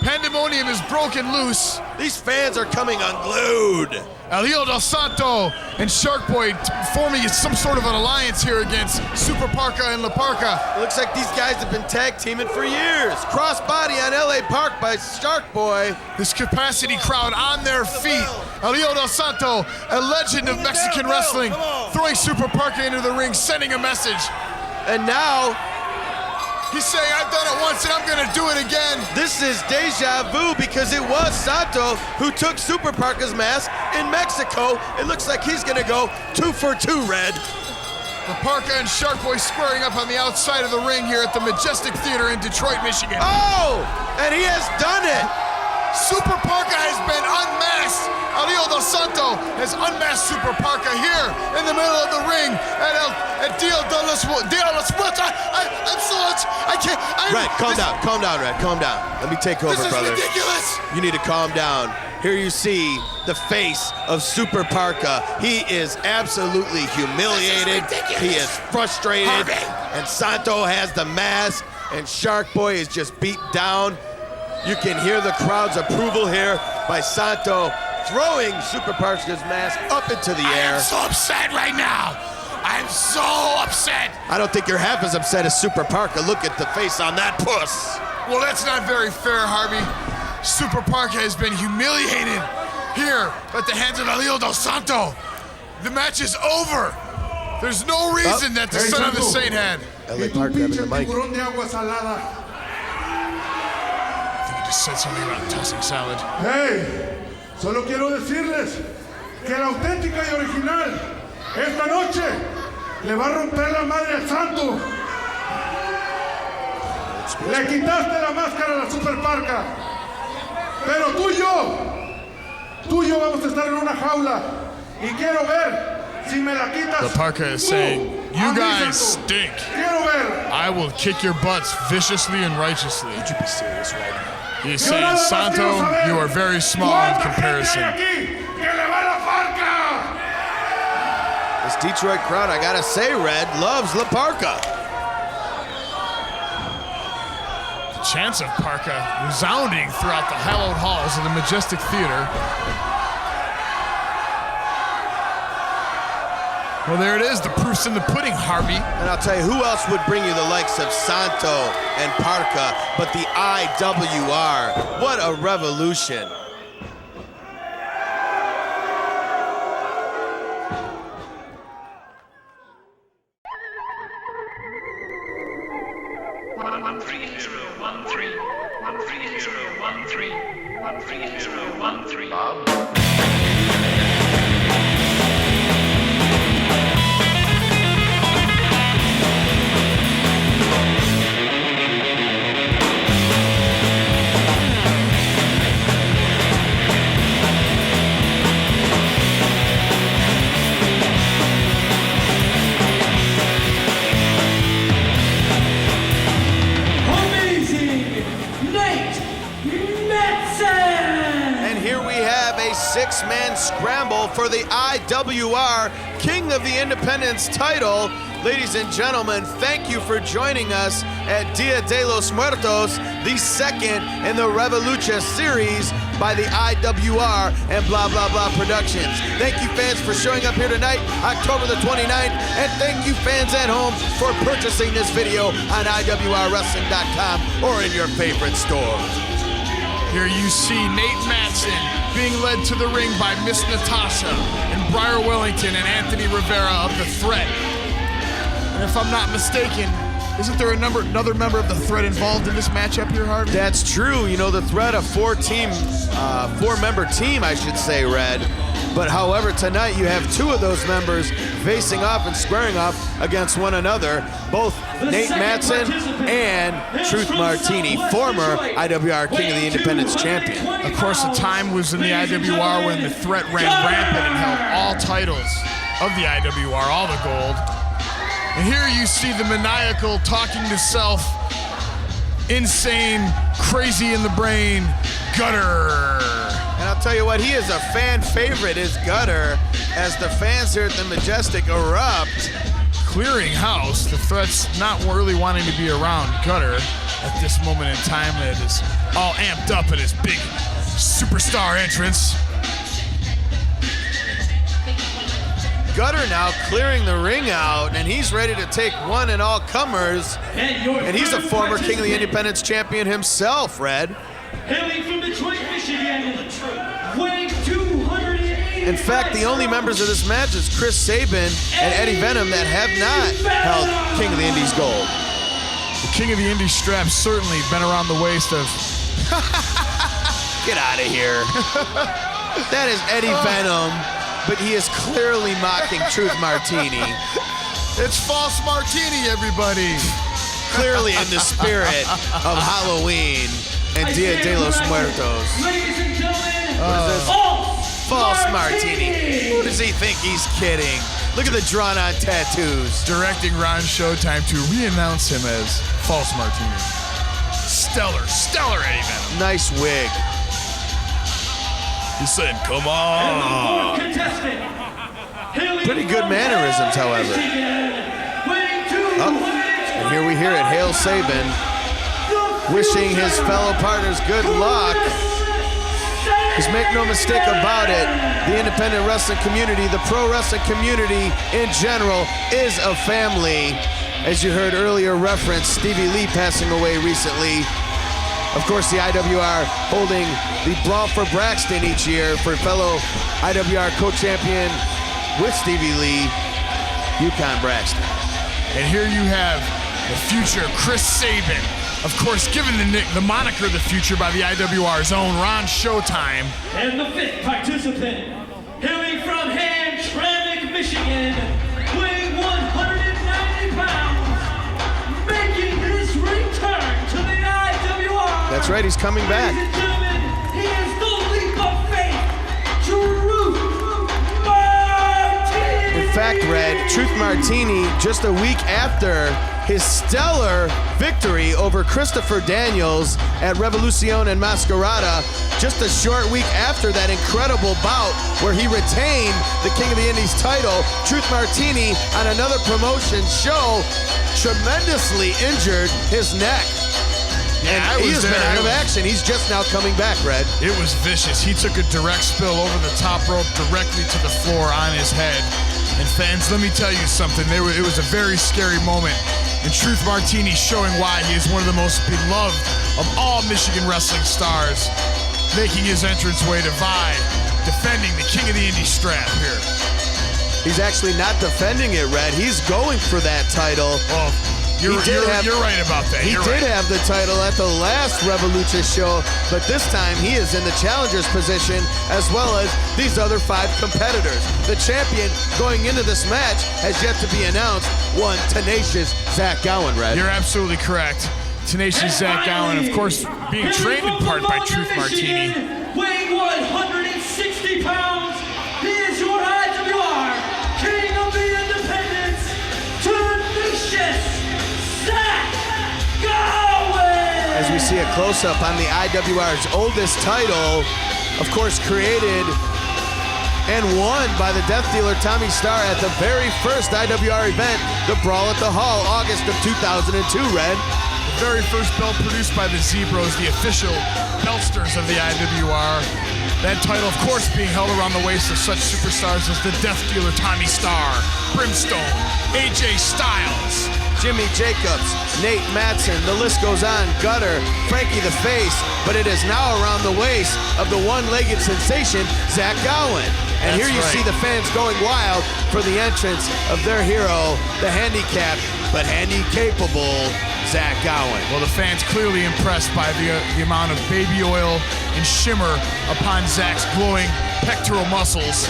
Pandemonium is broken loose. These fans are coming unglued. El Hijo del Santo and Sharkboy forming some sort of an alliance here against Super Parka and La Parka. It looks like these guys have been tag teaming for years. Crossbody on L.A. Park by Sharkboy. This capacity crowd on their feet. El Hijo del Santo, a legend of Mexican wrestling, throwing Super Parka into the ring, sending a message. And now, he's saying, I've done it once and I'm gonna do it again. this is deja vu because it was Santo who took Super Parka's mask in Mexico. It looks like he's gonna go 2 for 2, Red. The Parka and Sharkboy squaring up on the outside of the ring here at the Majestic Theater in Detroit, Michigan. Oh, and he has done it. Super Parka has been unmasked. El Hijo del Santo has unmasked Super Parka here in the middle of the ring at Dia de los Muertos. I'm so much. I can't. Red, calm down, Red, calm down. Let me take over, This is brother. ridiculous. You need to calm down. Here you see the face of Super Parka. He is absolutely humiliated. He is frustrated. Harvey. And Santo has the mask, and Sharkboy is just beat down. You can hear the crowd's approval here by Santo throwing Super Parka's mask up into the air. I'm so upset right now. I'm so upset. I don't think you're half as upset as Super Parka. Look at the face on that puss. Well, that's not very fair, Harvey. Super Parka has been humiliated here at the hands of El Hijo del Santo. The match is over. There's no reason that the son of the Saint had. L.A. Park grabbing the mic. I think he just said something about tossing salad. Hey, solo quiero decirles que la auténtica y original esta noche le va a romper la madre al Santo. Le quitaste la máscara a la Super Parka, pero tú y yo vamos a estar en una jaula y quiero ver si me la quitas. The Parka is saying, you a mí, guys Santo. stink. Quiero ver. I will kick your butts viciously and righteously. Would you be serious right now? He's saying, Santo, you are very small in comparison. This Detroit crowd, I gotta say, Red, loves La Parka. The chants of Parka resounding throughout the hallowed halls of the Majestic Theater. Well, there it is. The proof's in the pudding, Harvey. And I'll tell you, who else would bring you the likes of Santo and Parka but the IWR? What a revolution. Six-man scramble for the IWR King of the Independents title. Ladies and gentlemen, thank you for joining us at Dia de los Muertos, the second in the Revolucha series by the IWR and Blah Blah Blah Productions. Thank you fans for showing up here tonight, October the 29th, and thank you fans at home for purchasing this video on IWRWrestling.com or in your favorite store. Here you see Nate Mattson being led to the ring by Miss Natasha and Briar Wellington and Anthony Rivera of The Threat. And if I'm not mistaken, isn't there another member of The Threat involved in this matchup here, Harvey? That's true. You know, The Threat, a four-member team, I should say, Red. But however, tonight you have two of those members facing off and squaring off against one another, both Nate Mattson and Truth Martini, former IWR King of the Independents champion. Of course, the time was in the IWR when The Threat ran rampant and held all titles of the IWR, all the gold. And here you see the maniacal, talking to self, insane, crazy in the brain, Gutter. And I'll tell you what, he is a fan favorite, is Gutter, as the fans here at the Majestic erupt. Clearing house. The Threat's not really wanting to be around Gutter at this moment in time. It is all amped up at his big superstar entrance. Gutter now clearing the ring out, and he's ready to take one and all comers. And he's a former King of the Independents champion himself, Red. Hailing from Detroit, Michigan, weighing 280. In fact, the only members of this match is Chris Sabin and Eddie Venom that have not held King of the Indies gold. The King of the Indies strap's certainly been around the waist of... Get out of here. That is Eddie Venom, but he is clearly mocking Truth Martini. It's false Martini, everybody. Clearly in the spirit of Halloween and Dia de los Muertos. Ladies and gentlemen, False Martini. Who does he think he's kidding? Look at the drawn-on tattoos. Directing Ron Showtime to re-announce him as False Martini. Stellar Eddie Venom. Nice wig. He's saying, come on. Pretty good mannerisms, however. Oh, and here we hear it, Hail Sabin, wishing his fellow partners good luck. Because make no mistake about it, the independent wrestling community, the pro wrestling community in general, is a family. As you heard earlier reference, Stevie Lee passing away recently. Of course, the IWR holding the Brawl for Braxton each year for fellow IWR co-champion with Stevie Lee, Yukon Braxton. And here you have the future Chris Sabin. Of course, given the moniker The Future by the IWR's own Ron Showtime. And the fifth participant, hailing from Hamtramck, Michigan, weighing 190 pounds, making his return to the IWR. That's right, he's coming back. Ladies and gentlemen, he is the leap of faith, Truth Martini. In fact, Red, Truth Martini, just a week after his stellar victory over Christopher Daniels at Revolucion and Mascarada just a short week after that incredible bout where he retained the King of the Indies title. Truth Martini on another promotion show tremendously injured his neck. And he has been out of action. He's just now coming back, Red. It was vicious. He took a direct spill over the top rope directly to the floor on his head. And fans, let me tell you something. It was a very scary moment. And Truth Martini showing why he is one of the most beloved of all Michigan wrestling stars, making his entrance way to Vi, defending the King of the Indies strap here. He's actually not defending it, Red. He's going for that title. Well, you're right about that. He did have the title at the last Revolution show, but this time he is in the challenger's position as well as these other 5 competitors. The champion going into this match has yet to be announced, one tenacious Zach Gowen, Red. You're absolutely correct. Tenacious Zach Gowen, of course, being trained in part by Truth Martini. Weighing 160 pounds, he is your IWR King of the Independents, tenacious Zach Gowen! As we see a close-up on the IWR's oldest title, of course created and won by the Death Dealer Tommy Starr at the very first IWR event, the Brawl at the Hall, August of 2002, Red. The very first belt produced by the Zebros, the official beltsters of the IWR. That title, of course, being held around the waist of such superstars as the Death Dealer Tommy Starr, Brimstone, AJ Styles, Jimmy Jacobs, Nate Mattson, the list goes on, Gutter, Frankie the Face, but it is now around the waist of the one-legged sensation, Zach Gowen. And here you see the fans going wild for the entrance of their hero, the handicapped but handy-capable Zach Gowen. Well, the fans clearly impressed by the amount of baby oil and shimmer upon Zach's glowing pectoral muscles.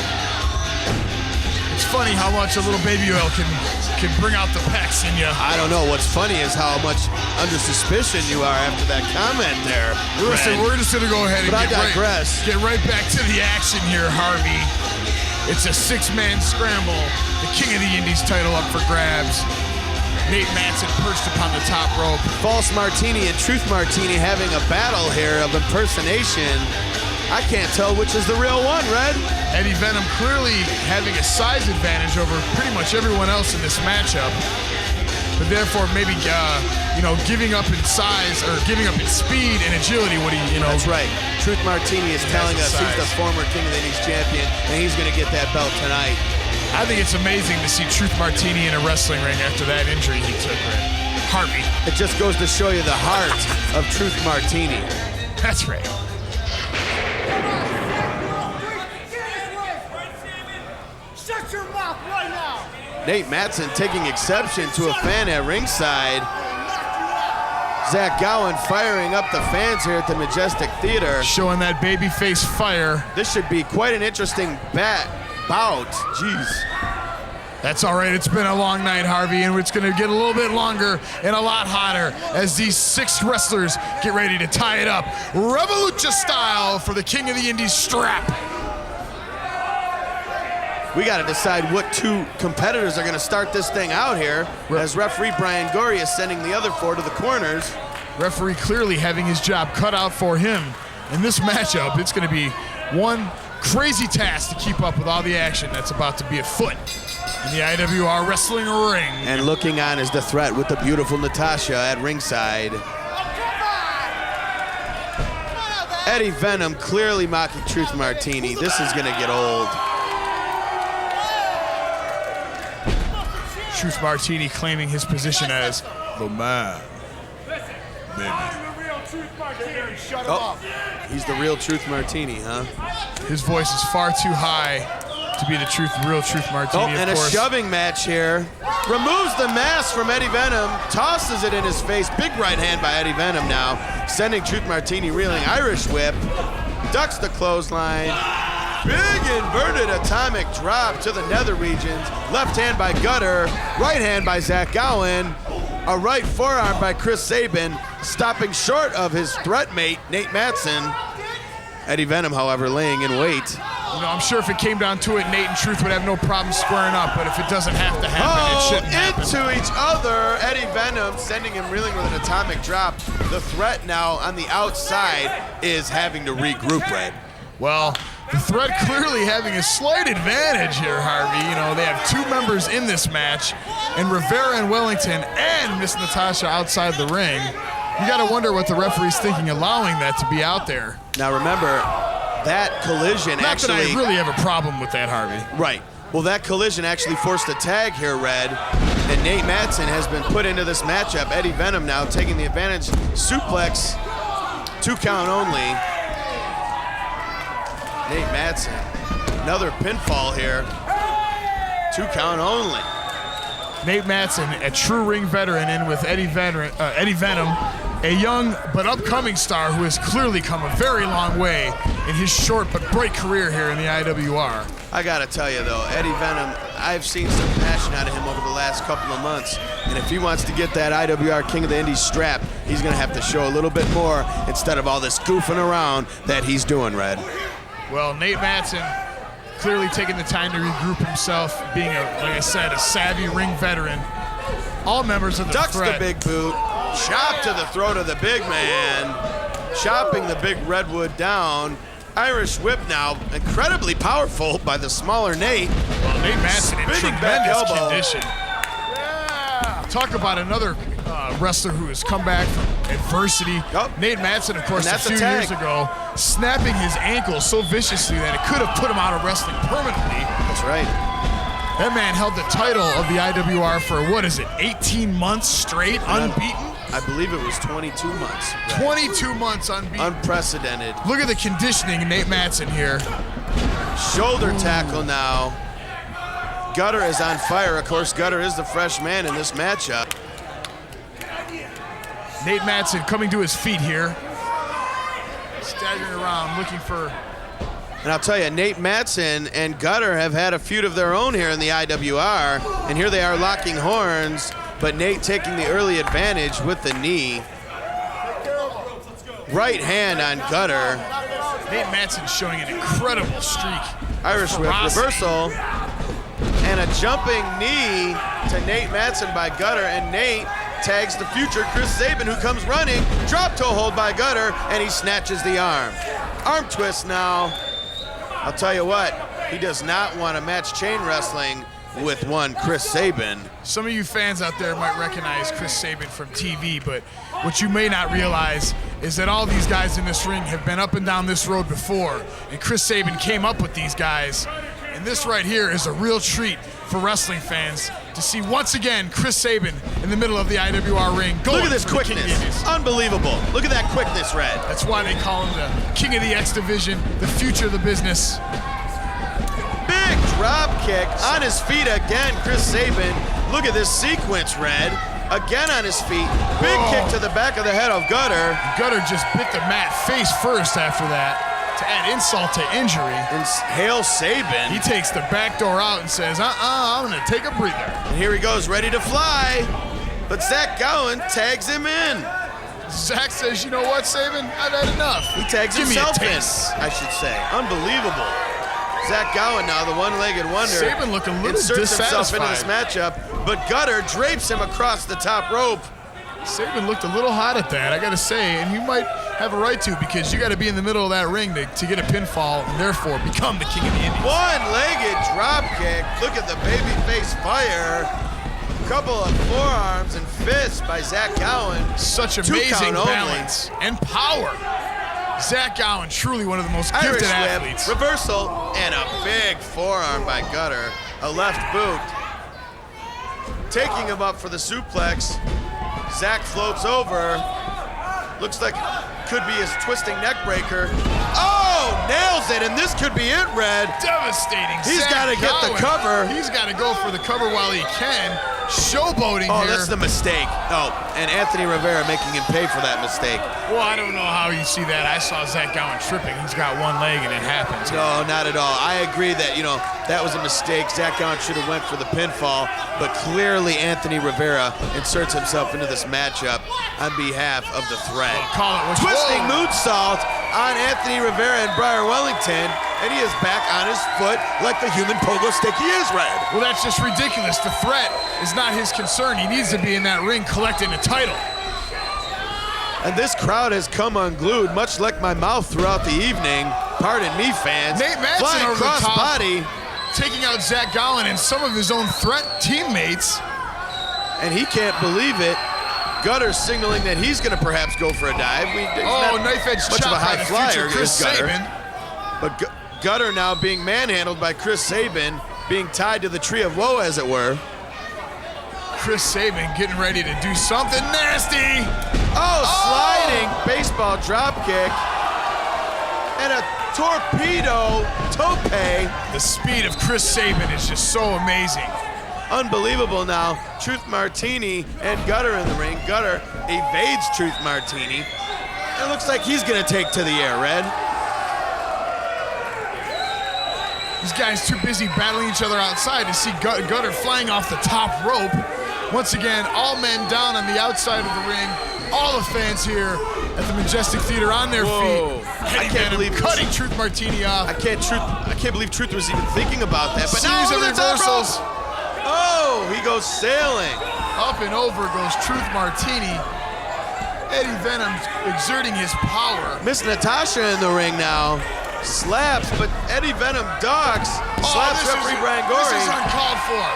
It's funny how much a little baby oil can bring out the pecs in you. I don't know. What's funny is how much under suspicion you are after that comment there. Listen, we're just going to go ahead and get right back to the action here, Harvey. It's a 6-man scramble. The King of the Indies title up for grabs. Nate Mattson perched upon the top rope. False Martini and Truth Martini having a battle here of impersonation. I can't tell which is the real one, Red. Eddie Venom clearly having a size advantage over pretty much everyone else in this matchup, but therefore maybe giving up in size or giving up in speed and agility. That's right. Truth Martini is telling us he's the former King of the Indies champion, and he's going to get that belt tonight. I think it's amazing to see Truth Martini in a wrestling ring after that injury he took, Red. Harvey. It just goes to show you the heart of Truth Martini. That's right. Shut your mouth right now! Nate Mattson taking exception to a fan at ringside. Zach Gowen firing up the fans here at the Majestic Theater. Showing that babyface fire. This should be quite an interesting bout. Jeez. That's all right. It's been a long night, Harvey, and it's going to get a little bit longer and a lot hotter as these 6 wrestlers get ready to tie it up Revolution style for the King of the Indies strap. We got to decide what 2 competitors are going to start this thing out here, as referee Brian Gorey is sending the other 4 to the corners. Referee clearly having his job cut out for him. In this matchup, it's going to be one crazy task to keep up with all the action that's about to be afoot in the IWR wrestling ring. And looking on is the threat with the beautiful Natasha at ringside. Eddie Venom clearly mocking Truth Martini. This is going to get old. Truth Martini claiming his position as the man. Oh, he's the real Truth Martini, huh? His voice is far too high to be the real Truth Martini, Oh, and a shoving match here. Removes the mask from Eddie Venom, tosses it in his face. Big right hand by Eddie Venom now, sending Truth Martini reeling. Irish whip, ducks the clothesline. Big inverted atomic drop to the nether regions. Left hand by Gutter, right hand by Zach Gowen. A right forearm by Chris Sabin, stopping short of his threat mate, Nate Mattson. Eddie Venom, however, laying in wait. You know, I'm sure if it came down to it, Nate and Truth would have no problem squaring up, but if it doesn't have to happen, it shouldn't happen. Into each other. Eddie Venom sending him reeling with an atomic drop. The threat now on the outside is having to regroup, Red. Well, the Threat clearly having a slight advantage here, Harvey. You know, they have 2 members in this match, and Rivera and Wellington and Miss Natasha outside the ring. You got to wonder what the referee's thinking, allowing that to be out there. Now remember, that collision Not actually... that I really have a problem with that, Harvey. Right. Well, that collision actually forced a tag here, Red, and Nate Mattson has been put into this matchup. Eddie Venom now taking the advantage. Suplex, 2 count only. Nate Mattson, another pinfall here. 2 count only. Nate Mattson, a true ring veteran, in with Eddie Venom, a young but upcoming star who has clearly come a very long way in his short but bright career here in the IWR. I gotta tell you though, Eddie Venom, I've seen some passion out of him over the last couple of months, and if he wants to get that IWR King of the Indies strap, he's gonna have to show a little bit more instead of all this goofing around that he's doing, Red. Well, Nate Mattson clearly taking the time to regroup himself, being, like I said, a savvy ring veteran. All members of the Ducks Threat. the big boot, chop to the throat of the big man, chopping the big redwood down. Irish whip now, incredibly powerful by the smaller Nate. Well, Nate Mattson in Spinning back tremendous elbow. condition. Yeah. Talk about another wrestler who has come back from adversity. Oh. Nate Mattson, of course, And a that's a few tag. years ago, snapping his ankle so viciously that it could have put him out of wrestling permanently. That's right. That man held the title of the IWR for, what is it, 18 months straight, unbeaten? I believe it was 22 months. Red. 22 months unbeaten. Unprecedented. Look at the conditioning in Nate Mattson here. Shoulder tackle now. Gutter is on fire. Of course, Gutter is the fresh man in this matchup. Nate Mattson coming to his feet here. Staggering around, looking for... And I'll tell you, Nate Mattson and Gutter have had a feud of their own here in the IWR, and here they are locking horns, but Nate taking the early advantage with the knee. Right hand on Gutter. Nate Mattson showing an incredible streak. Irish whip Ferocity. reversal. And a jumping knee to Nate Mattson by Gutter, and Nate tags the future Chris Sabin, who comes running. Drop toe hold by Gutter, and he snatches the arm. Arm twist now. I'll tell you what, he does not want to match chain wrestling with one Chris Sabin. Some of you fans out there might recognize Chris Sabin from TV, but what you may not realize is that all these guys in this ring have been up and down this road before, and Chris Sabin came up with these guys. And this right here is a real treat for wrestling fans to see once again Chris Sabin in the middle of the IWR ring. Look at this for the King of the quickness. Indies. Unbelievable. Look at that quickness, Red. That's why they call him the King of the X Division, the future of the business. Big drop kick on his feet again, Chris Sabin. Look at this sequence, Red. Again on his feet. Big Whoa. kick to the back of the head of Gutter. Gutter just bit the mat face first after that to add insult to injury. And hail Sabin. He takes the back door out and says, I'm gonna take a breather. And here he goes, ready to fly. But Zach Gowen tags him in. Zach says, you know what, Sabin? I've had enough. He tags Give me a himself in, taste. I should say. Unbelievable. Zach Gowen now, the one-legged wonder. Sabin looked a little inserts himself into this dissatisfied. matchup, but Gutter drapes him across the top rope. Sabin looked a little hot at that, I gotta say, and you might have a right to, because you gotta be in the middle of that ring to get a pinfall and therefore become the King of the Indies. One-legged drop kick. Look at the babyface fire. Couple of forearms and fists by Zach Gowen. Such 2 amazing count only. balance and power. Zach Gowen, truly one of the most Irish gifted whip, athletes. reversal, and a big forearm by Gutter. A left boot. Taking him up for the suplex. Zach floats over. Looks like could be his twisting neck breaker. Oh, nails it, and this could be it, Red. Devastating. He's Zach gotta get the Gowen. cover. He's got to go for the cover while he can. Showboating Oh, here. that's the mistake. Oh, and Anthony Rivera making him pay for that mistake. Well, I don't know how you see that. I saw Zach Gowen tripping. He's got one leg and it happens. No, not at all. I agree that, that was a mistake. Zach Gowen should have went for the pinfall, but clearly Anthony Rivera inserts himself into this matchup on behalf of the Threat. Call it. Twisting Whoa. moonsault on Anthony Rivera and Briar Wellington, and he is back on his foot like the human pogo stick he is, Red. Well, that's just ridiculous. The threat is not his concern. He needs to be in that ring collecting the title. And this crowd has come unglued, much like my mouth throughout the evening. Pardon me, fans. Nate Mattson flying over the cross top, body, taking out Zach Gowen and some of his own threat teammates. and he can't believe it. Gutter signaling that he's going to perhaps go for a dive. Knife edge much chop of a high by the flyer future Chris is Gutter. Sabin. But Gutter now being manhandled by Chris Sabin, being tied to the tree of woe, as it were. Chris Sabin getting ready to do something nasty. Sliding baseball drop kick and a torpedo tope. The speed of Chris Sabin is just so amazing. Unbelievable now. Truth Martini and Gutter in the ring. Gutter evades Truth Martini. It looks like he's gonna take to the air, Red. These guys too busy battling each other outside to see Gutter flying off the top rope. Once again, all men down on the outside of the ring. All the fans here at the Majestic Theater on their feet. I can't believe cutting Truth Martini off. I can't believe Truth was even thinking about that. But now Series of reversals. He goes sailing. Up and over goes Truth Martini. Eddie Venom exerting his power. Miss Natasha in the ring now. Slaps, but Eddie Venom ducks. Slaps referee Brian Gorey. This is uncalled for.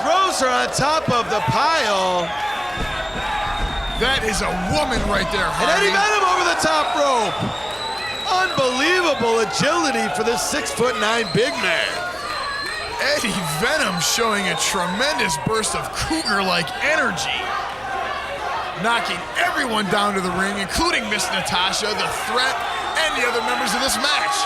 Throws her on top of the pile. That is a woman right there, And Hardy. Eddie Venom over the top rope. Unbelievable agility for this 6'9" big man. Eddie Venom showing a tremendous burst of cougar-like energy. Knocking everyone down to the ring, including Miss Natasha, the threat, and the other members of this match.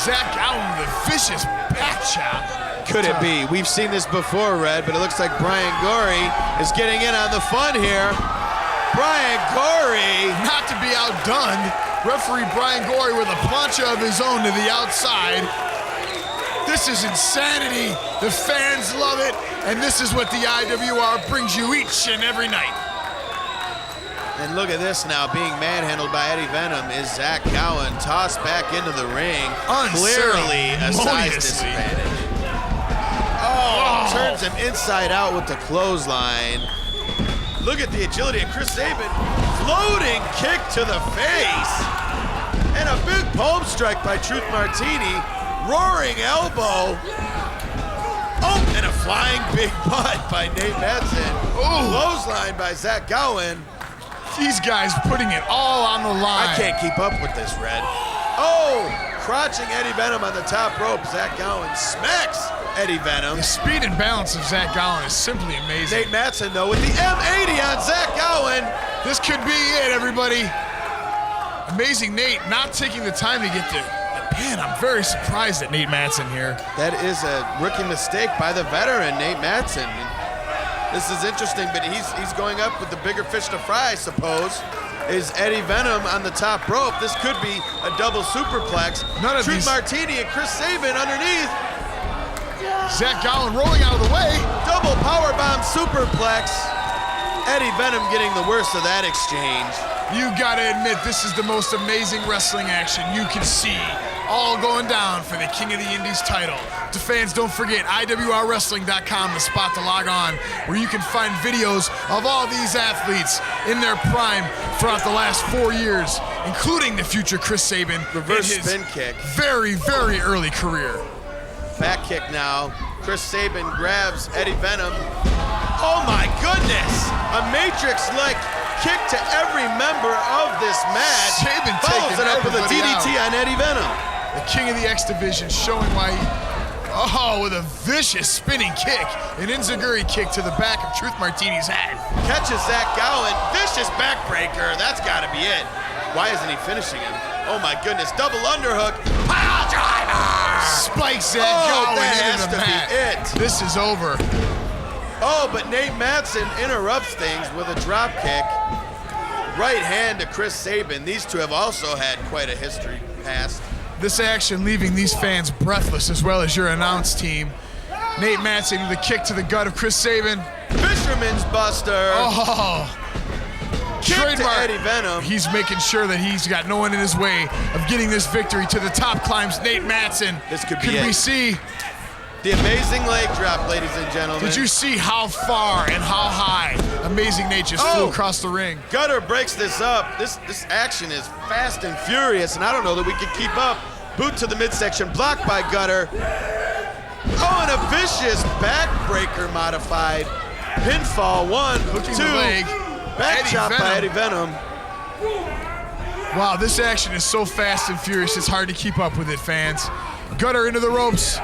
Zach Gowen with a vicious back chop. Could it be? We've seen this before, Red, but it looks like Brian Gorey is getting in on the fun here. Brian Gorey. Not to be outdone, referee Brian Gorey with a plancha of his own to the outside. This is insanity. The fans love it, and this is what the IWR brings you each and every night. And look at this now, being manhandled by Eddie Venom is Zach Gowen, tossed back into the ring. Clearly a size disadvantage. Turns him inside out with the clothesline. Look at the agility of Chris Sabin. Floating kick to the face. And a big palm strike by Truth Martini. Roaring elbow. And a flying big butt by Nate Mattson. Clothesline by Zach Gowen. These guys putting it all on the line. I can't keep up with this, Red. Crotching Eddie Venom on the top rope. Zach Gowen smacks Eddie Venom. The speed and balance of Zach Gowen is simply amazing. Nate Mattson, though, with the M80 on Zach Gowen. This could be it, everybody. Amazing Nate not taking the time to get to. Man, I'm very surprised at Nate Mattson here. That is a rookie mistake by the veteran, Nate Mattson. This is interesting, but he's going up with the bigger fish to fry, I suppose. Is Eddie Venom on the top rope. This could be a double superplex. None of Truth these. Martini and Chris Sabin underneath. Zach Gowen rolling out of the way. Double powerbomb superplex. Eddie Venom getting the worst of that exchange. You gotta admit, this is the most amazing wrestling action you can see. All going down for the King of the Indies title. To fans, don't forget IWRWrestling.com, the spot to log on, where you can find videos of all these athletes in their prime throughout the last 4 years, including the future Chris Sabin. Reverse in his spin kick. Very, very early career. Back kick now. Chris Sabin grabs Eddie Venom. Oh my goodness! A Matrix-like kick to every member of this match. Sabin follows taking it up with a everybody DDT out. on Eddie Venom. The King of the X Division showing why he, with a vicious spinning kick, an enziguri kick to the back of Truth Martini's head. Catches Zach Gowen, vicious backbreaker. That's gotta be it. Why isn't he finishing him? Oh my goodness, double underhook, pile driver! Spikes Zach Gowen that into has the to mat. be it. This is over. But Nate Mattson interrupts things with a drop kick. Right hand to Chris Sabin. These two have also had quite a history past. This action leaving these fans breathless, as well as your announce team. Nate Mattson with a kick to the gut of Chris Sabin. Fisherman's Buster. Kick to Eddie Venom. He's making sure that he's got no one in his way of getting this victory. To the top climbs Nate Mattson. This could be Could it. we see The amazing leg drop, ladies and gentlemen. Did you see how far and how high Amazing Nate just flew across the ring? Gutter breaks this up. This action is fast and furious, and I don't know that we can keep up. Boot to the midsection, blocked by Gutter. Oh, and a vicious backbreaker modified. Pinfall, 1, 2. Back chop by Eddie Venom. Wow, this action is so fast and furious, it's hard to keep up with it, fans. Gutter into the ropes.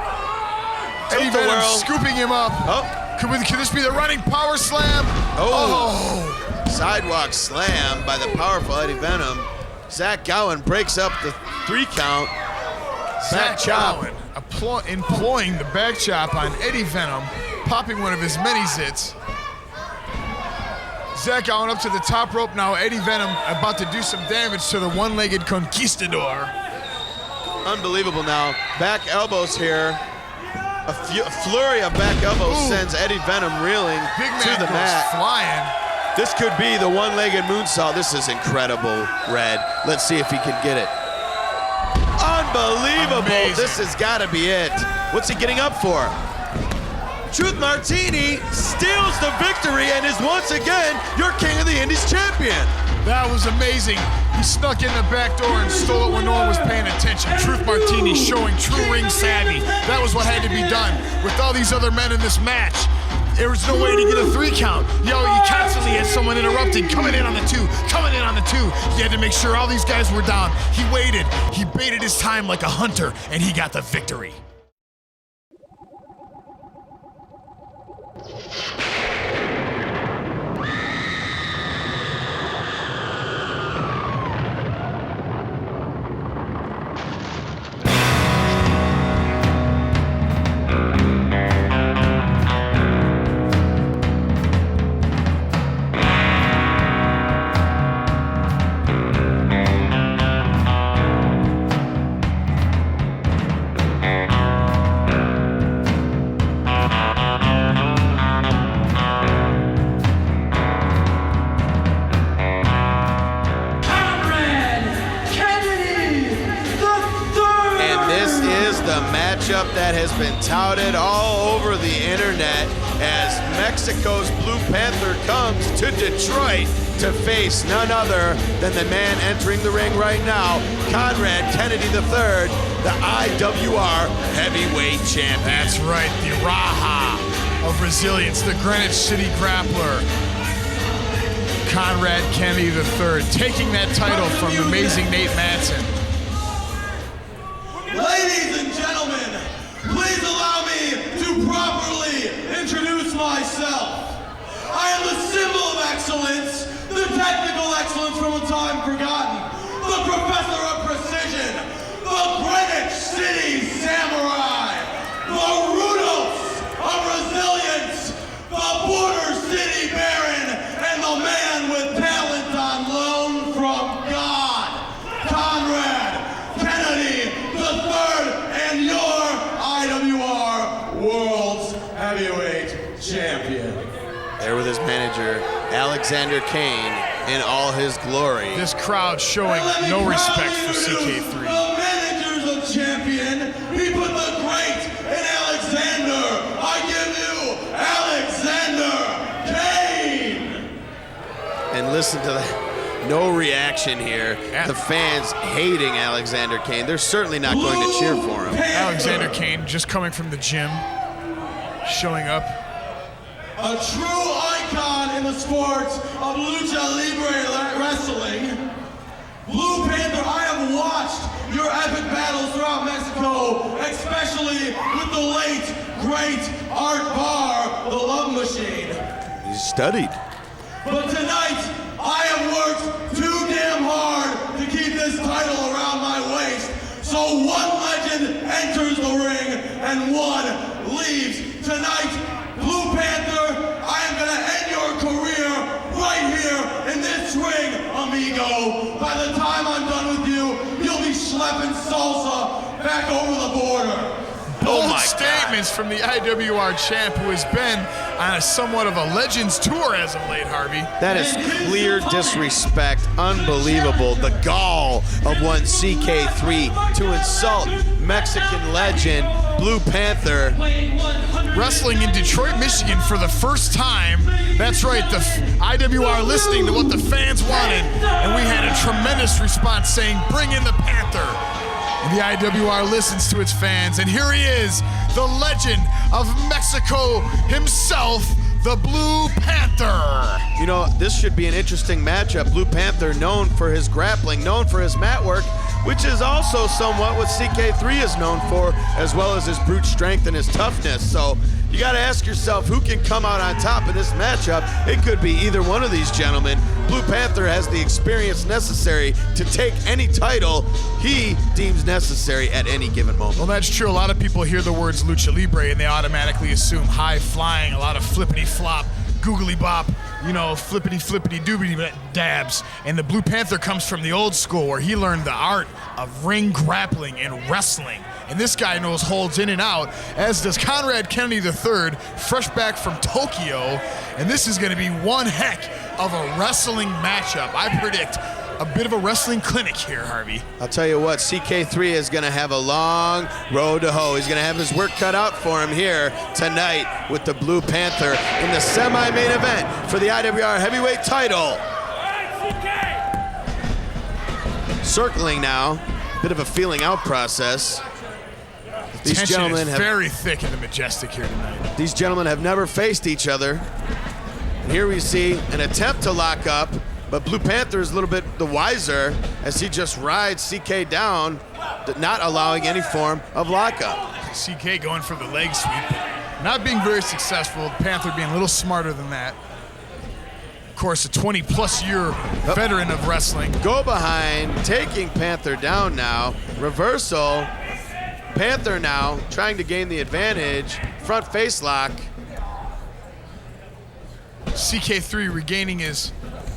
Eddie Venom scooping him up. Oh. Could this be the running power slam? Oh. Sidewalk slam by the powerful Eddie Venom. Zach Gowen breaks up the 3 count. Back chop. Gowen employing the back chop on Eddie Venom, popping one of his many zits. Zach Gowen up to the top rope now. Eddie Venom about to do some damage to the one-legged conquistador. Unbelievable now. Back elbows here. A flurry of back elbows sends Eddie Venom reeling to the mat. Flying. This could be the one-legged moonsault. This is incredible, Red. Let's see if he can get it. Unbelievable. Amazing. This has got to be it. What's he getting up for? Truth Martini steals the victory and is once again your King of the Indies champion. That was amazing. He snuck in the back door and stole it when no one was paying attention. Truth Martini showing true ring savvy. That was what had to be done. With all these other men in this match, there was no way to get a 3 count. Yo, you constantly had someone interrupting, coming in on the 2, coming in on the 2. He had to make sure all these guys were down. He waited. He baited his time like a hunter, and he got the victory. That has been touted all over the internet as Mexico's Blue Panther comes to Detroit to face none other than the man entering the ring right now, Conrad Kennedy III, the IWR Heavyweight Champion. That's right, the Raha of resilience, the Greenwich City Grappler. Conrad Kennedy III taking that title from Amazing Nate Mattson. Ladies and gentlemen, please allow me to properly introduce myself. I am the symbol of excellence, the technical excellence from a time forgotten, the professor of precision, the Greenwich City Samurai, the Rudolphs of resilience, the Border City Baron, and the man with talent on loan from God, Conrad Kennedy III, and your IWR World's Heavyweight Champion. There with his manager, Alexander Caine, in all his glory. This crowd showing no respect for CK3. The managers of champion, he put the great in Alexander. I give you Alexander Caine. And listen to that. No reaction here. The fans hating Alexander Caine. They're certainly not going to cheer for him. Alexander Caine just coming from the gym, showing up. A true icon in the sport of lucha libre wrestling. Blue Panther, I have watched your epic battles throughout Mexico, especially with the late, great Art Barr, the Love Machine. He's studied. But tonight, I have worked too damn hard to keep this title around my waist. So one legend enters the ring and one leaves. Tonight, Blue Panther, I am gonna end your career right here in this ring, amigo. By the time I'm done with you, you'll be schlepping salsa back over the border. Bold statement. statements from the IWR champ, who has been on a somewhat of a Legends tour as of late, Harvey. That is clear disrespect. Unbelievable. The gall of one CK3 to insult Mexican legend Blue Panther. Wrestling in Detroit, Michigan for the first time. That's right, the IWR listening to what the fans wanted, and we had a tremendous response saying, bring in the Panther. And the IWR listens to its fans, and here he is, the legend of Mexico himself, the Blue Panther. You know, this should be an interesting matchup. Blue Panther, known for his grappling, known for his mat work, which is also somewhat what CK3 is known for, as well as his brute strength and his toughness. So you got to ask yourself, who can come out on top in this matchup? It could be either one of these gentlemen. Blue Panther has the experience necessary to take any title he deems necessary at any given moment. Well, that's true. A lot of people hear the words lucha libre and they automatically assume high flying, a lot of flippity flop, googly bop, you know, flippity doobity dabs. And the Blue Panther comes from the old school where he learned the art of ring grappling and wrestling. And this guy knows holds in and out, as does Conrad Kennedy III, fresh back from Tokyo. And this is going to be one heck of a wrestling matchup. I predict a bit of a wrestling clinic here, Harvey. I'll tell you what, CK3 is going to have a long road to hoe. He's going to have his work cut out for him here tonight with the Blue Panther in the semi-main event for the IWR heavyweight title. Circling now, bit of a feeling out process. These Tension gentlemen is have very thick in the Majestic here tonight. These gentlemen have never faced each other. And here we see an attempt to lock up, but Blue Panther is a little bit the wiser as he just rides CK down, not allowing any form of lockup. CK going for the leg sweep, not being very successful. Panther being a little smarter than that. Of course, a 20-plus year veteran of wrestling. Go behind, taking Panther down now. Reversal. Panther now trying to gain the advantage. Front face lock. CK3 regaining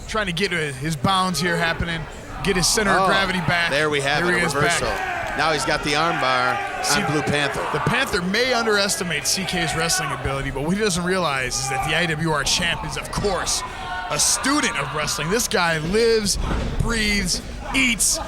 trying to get his bounds here happening, get his center of gravity back. There we have it, a reversal. Now he's got the armbar on Blue Panther. The Panther may underestimate CK's wrestling ability, but what he doesn't realize is that the IWR champ is, of course, a student of wrestling. This guy lives, breathes, eats,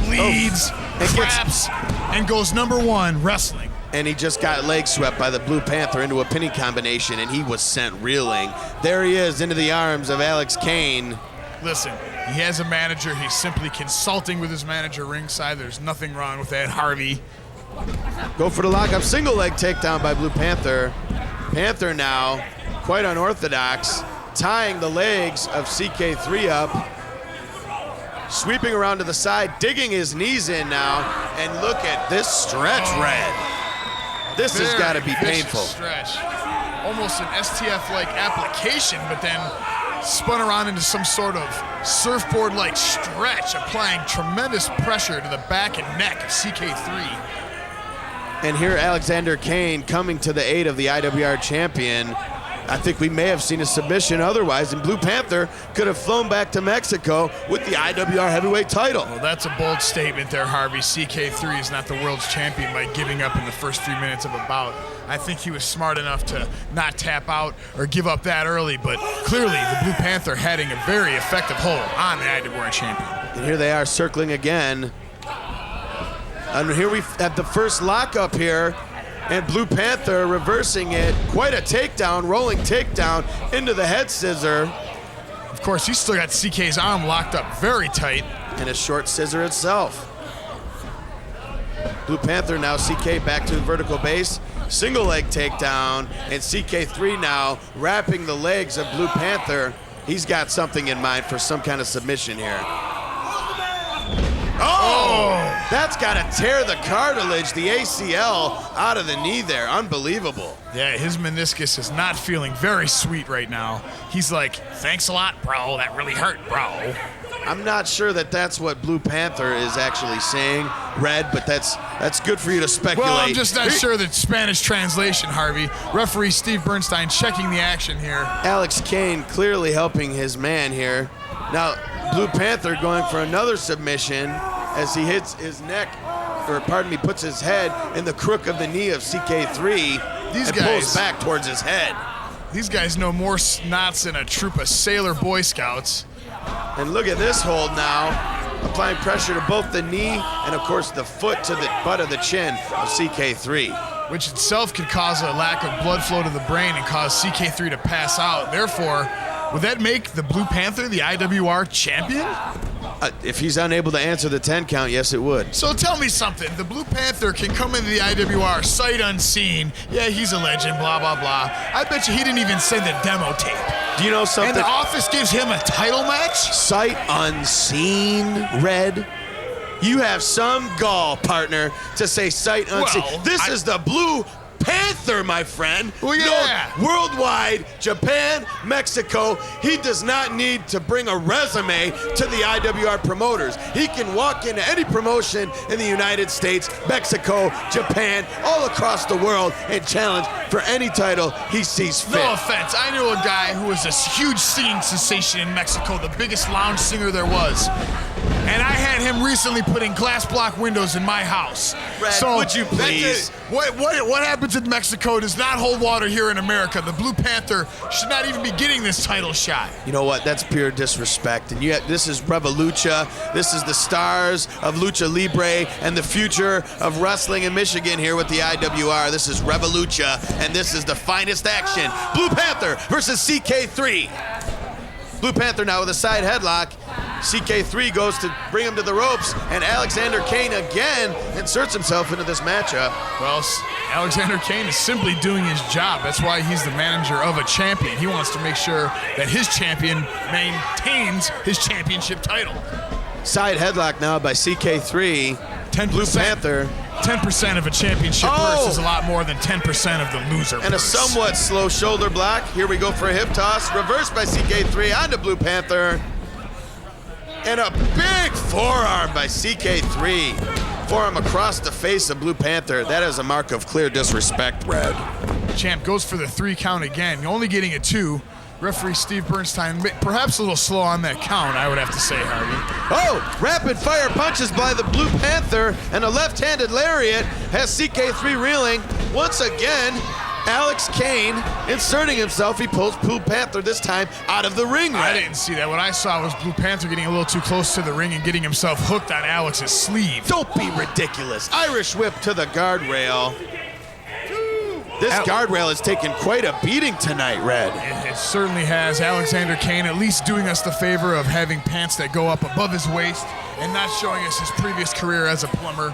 bleeds, craps, and goes #1 wrestling. And he just got leg swept by the Blue Panther into a pinning combination, and he was sent reeling. There he is into the arms of Alex Caine. Listen, he has a manager. He's simply consulting with his manager ringside. There's nothing wrong with that, Harvey. Go for the lockup. Single leg takedown by Blue Panther. Panther now, quite unorthodox, tying the legs of CK3 up. Sweeping around to the side, digging his knees in now. And look at this stretch, Red. This has got to be painful. Stretch. Almost an STF-like application, but then spun around into some sort of surfboard-like stretch, applying tremendous pressure to the back and neck of CK3. And here Alexander Caine coming to the aid of the IWR champion. I think we may have seen a submission otherwise, and Blue Panther could have flown back to Mexico with the IWR heavyweight title. Well, that's a bold statement there, Harvey. CK3 is not the world's champion by giving up in the first 3 minutes of a bout. I think he was smart enough to not tap out or give up that early, but clearly the Blue Panther having a very effective hold on the IWR champion. And here they are circling again. And here we have the first lockup here. And Blue Panther reversing it. Quite a takedown, rolling takedown into the head scissor. Of course, he's still got CK's arm locked up very tight. And a short scissor itself. Blue Panther now, CK back to the vertical base. Single leg takedown. And CK3 now wrapping the legs of Blue Panther. He's got something in mind for some kind of submission here. Oh! That's got to tear the cartilage, the ACL, out of the knee there. Unbelievable. Yeah, his meniscus is not feeling very sweet right now. He's like, thanks a lot, bro. That really hurt, bro. I'm not sure that that's what Blue Panther is actually saying, Red, but that's good for you to speculate. Well, I'm just not sure the Spanish translation, Harvey. Referee Steve Bernstein checking the action here. Alex Caine clearly helping his man here. Now, Blue Panther going for another submission as he hits his neck, or pardon me, puts his head in the crook of the knee of CK3. and pulls back towards his head. These guys know more knots than a troop of sailor Boy Scouts. And look at this hold now, applying pressure to both the knee and, of course, the foot to the butt of the chin of CK3. Which itself could cause a lack of blood flow to the brain and cause CK3 to pass out. Therefore, would that make the Blue Panther the IWR champion? If he's unable to answer the 10 count, yes, it would. So tell me something. The Blue Panther can come into the IWR sight unseen. Yeah, he's a legend, blah, blah, blah. I bet you he didn't even send a demo tape. Do you know something? And the office gives him a title match? Sight unseen, Red. You have some gall, partner, to say sight unseen. Well, this is the Blue Panther, my friend. Well, yeah. Known worldwide, Japan, Mexico. He does not need to bring a resume to the IWR promoters. He can walk into any promotion in the United States, Mexico, Japan, all across the world and challenge for any title he sees fit. No offense. I knew a guy who was a huge singing sensation in Mexico, the biggest lounge singer there was. And I had him recently putting glass block windows in my house. Red, so would you please? What happens in Mexico does not hold water here in America. The Blue Panther should not even be getting this title shot. You know what? That's pure disrespect. And yet, this is Revolucha. This is the stars of Lucha Libre and the future of wrestling in Michigan here with the IWR. This is Revolucha, and this is the finest action. Blue Panther versus CK3. Blue Panther now with a side headlock. CK3 goes to bring him to the ropes, and Alexander Caine again inserts himself into this matchup. Well, Alexander Caine is simply doing his job. That's why he's the manager of a champion. He wants to make sure that his champion maintains his championship title. Side headlock now by CK3. 10%. Blue Panther. 10% of a championship purse is a lot more than 10% of the loser And purse. a somewhat slow shoulder block. Here we go for a hip toss. Reversed by CK3 onto Blue Panther. And a big forearm by CK3. Forearm across the face of Blue Panther. That is a mark of clear disrespect, Red. Champ goes for the 3 count again, only getting a 2. Referee Steve Bernstein, perhaps a little slow on that count, I would have to say, Harvey. Oh, rapid fire punches by the Blue Panther, and a left-handed lariat has CK3 reeling. Once again, Alex Caine inserting himself. He pulls Blue Panther this time out of the ring. I didn't see that. What I saw was Blue Panther getting a little too close to the ring and getting himself hooked on Alex's sleeve. Don't be ridiculous. Irish whip to the guardrail. This guardrail has taken quite a beating tonight, Red. It certainly has. Alexander Caine at least doing us the favor of having pants that go up above his waist and not showing us his previous career as a plumber.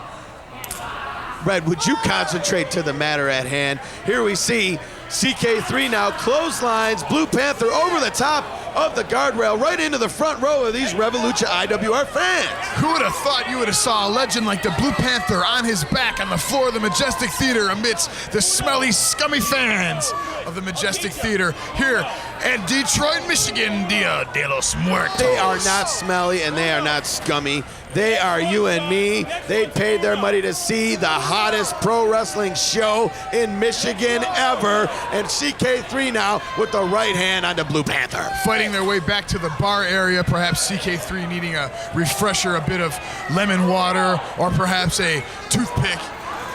Red, would you concentrate to the matter at hand? Here we see CK3 now clotheslines Blue Panther over the top of the guardrail right into the front row of these Revolucha IWR fans. Who would have thought you would have saw a legend like the Blue Panther on his back on the floor of the Majestic Theater amidst the smelly, scummy fans of the Majestic Theater here in Detroit, Michigan, Dia de los Muertos. They are not smelly and they are not scummy. They are you and me. They paid their money to see the hottest pro wrestling show in Michigan ever. And CK3 now with the right hand on the Blue Panther. Fighting their way back to the bar area, perhaps CK3 needing a refresher, a bit of lemon water, or perhaps a toothpick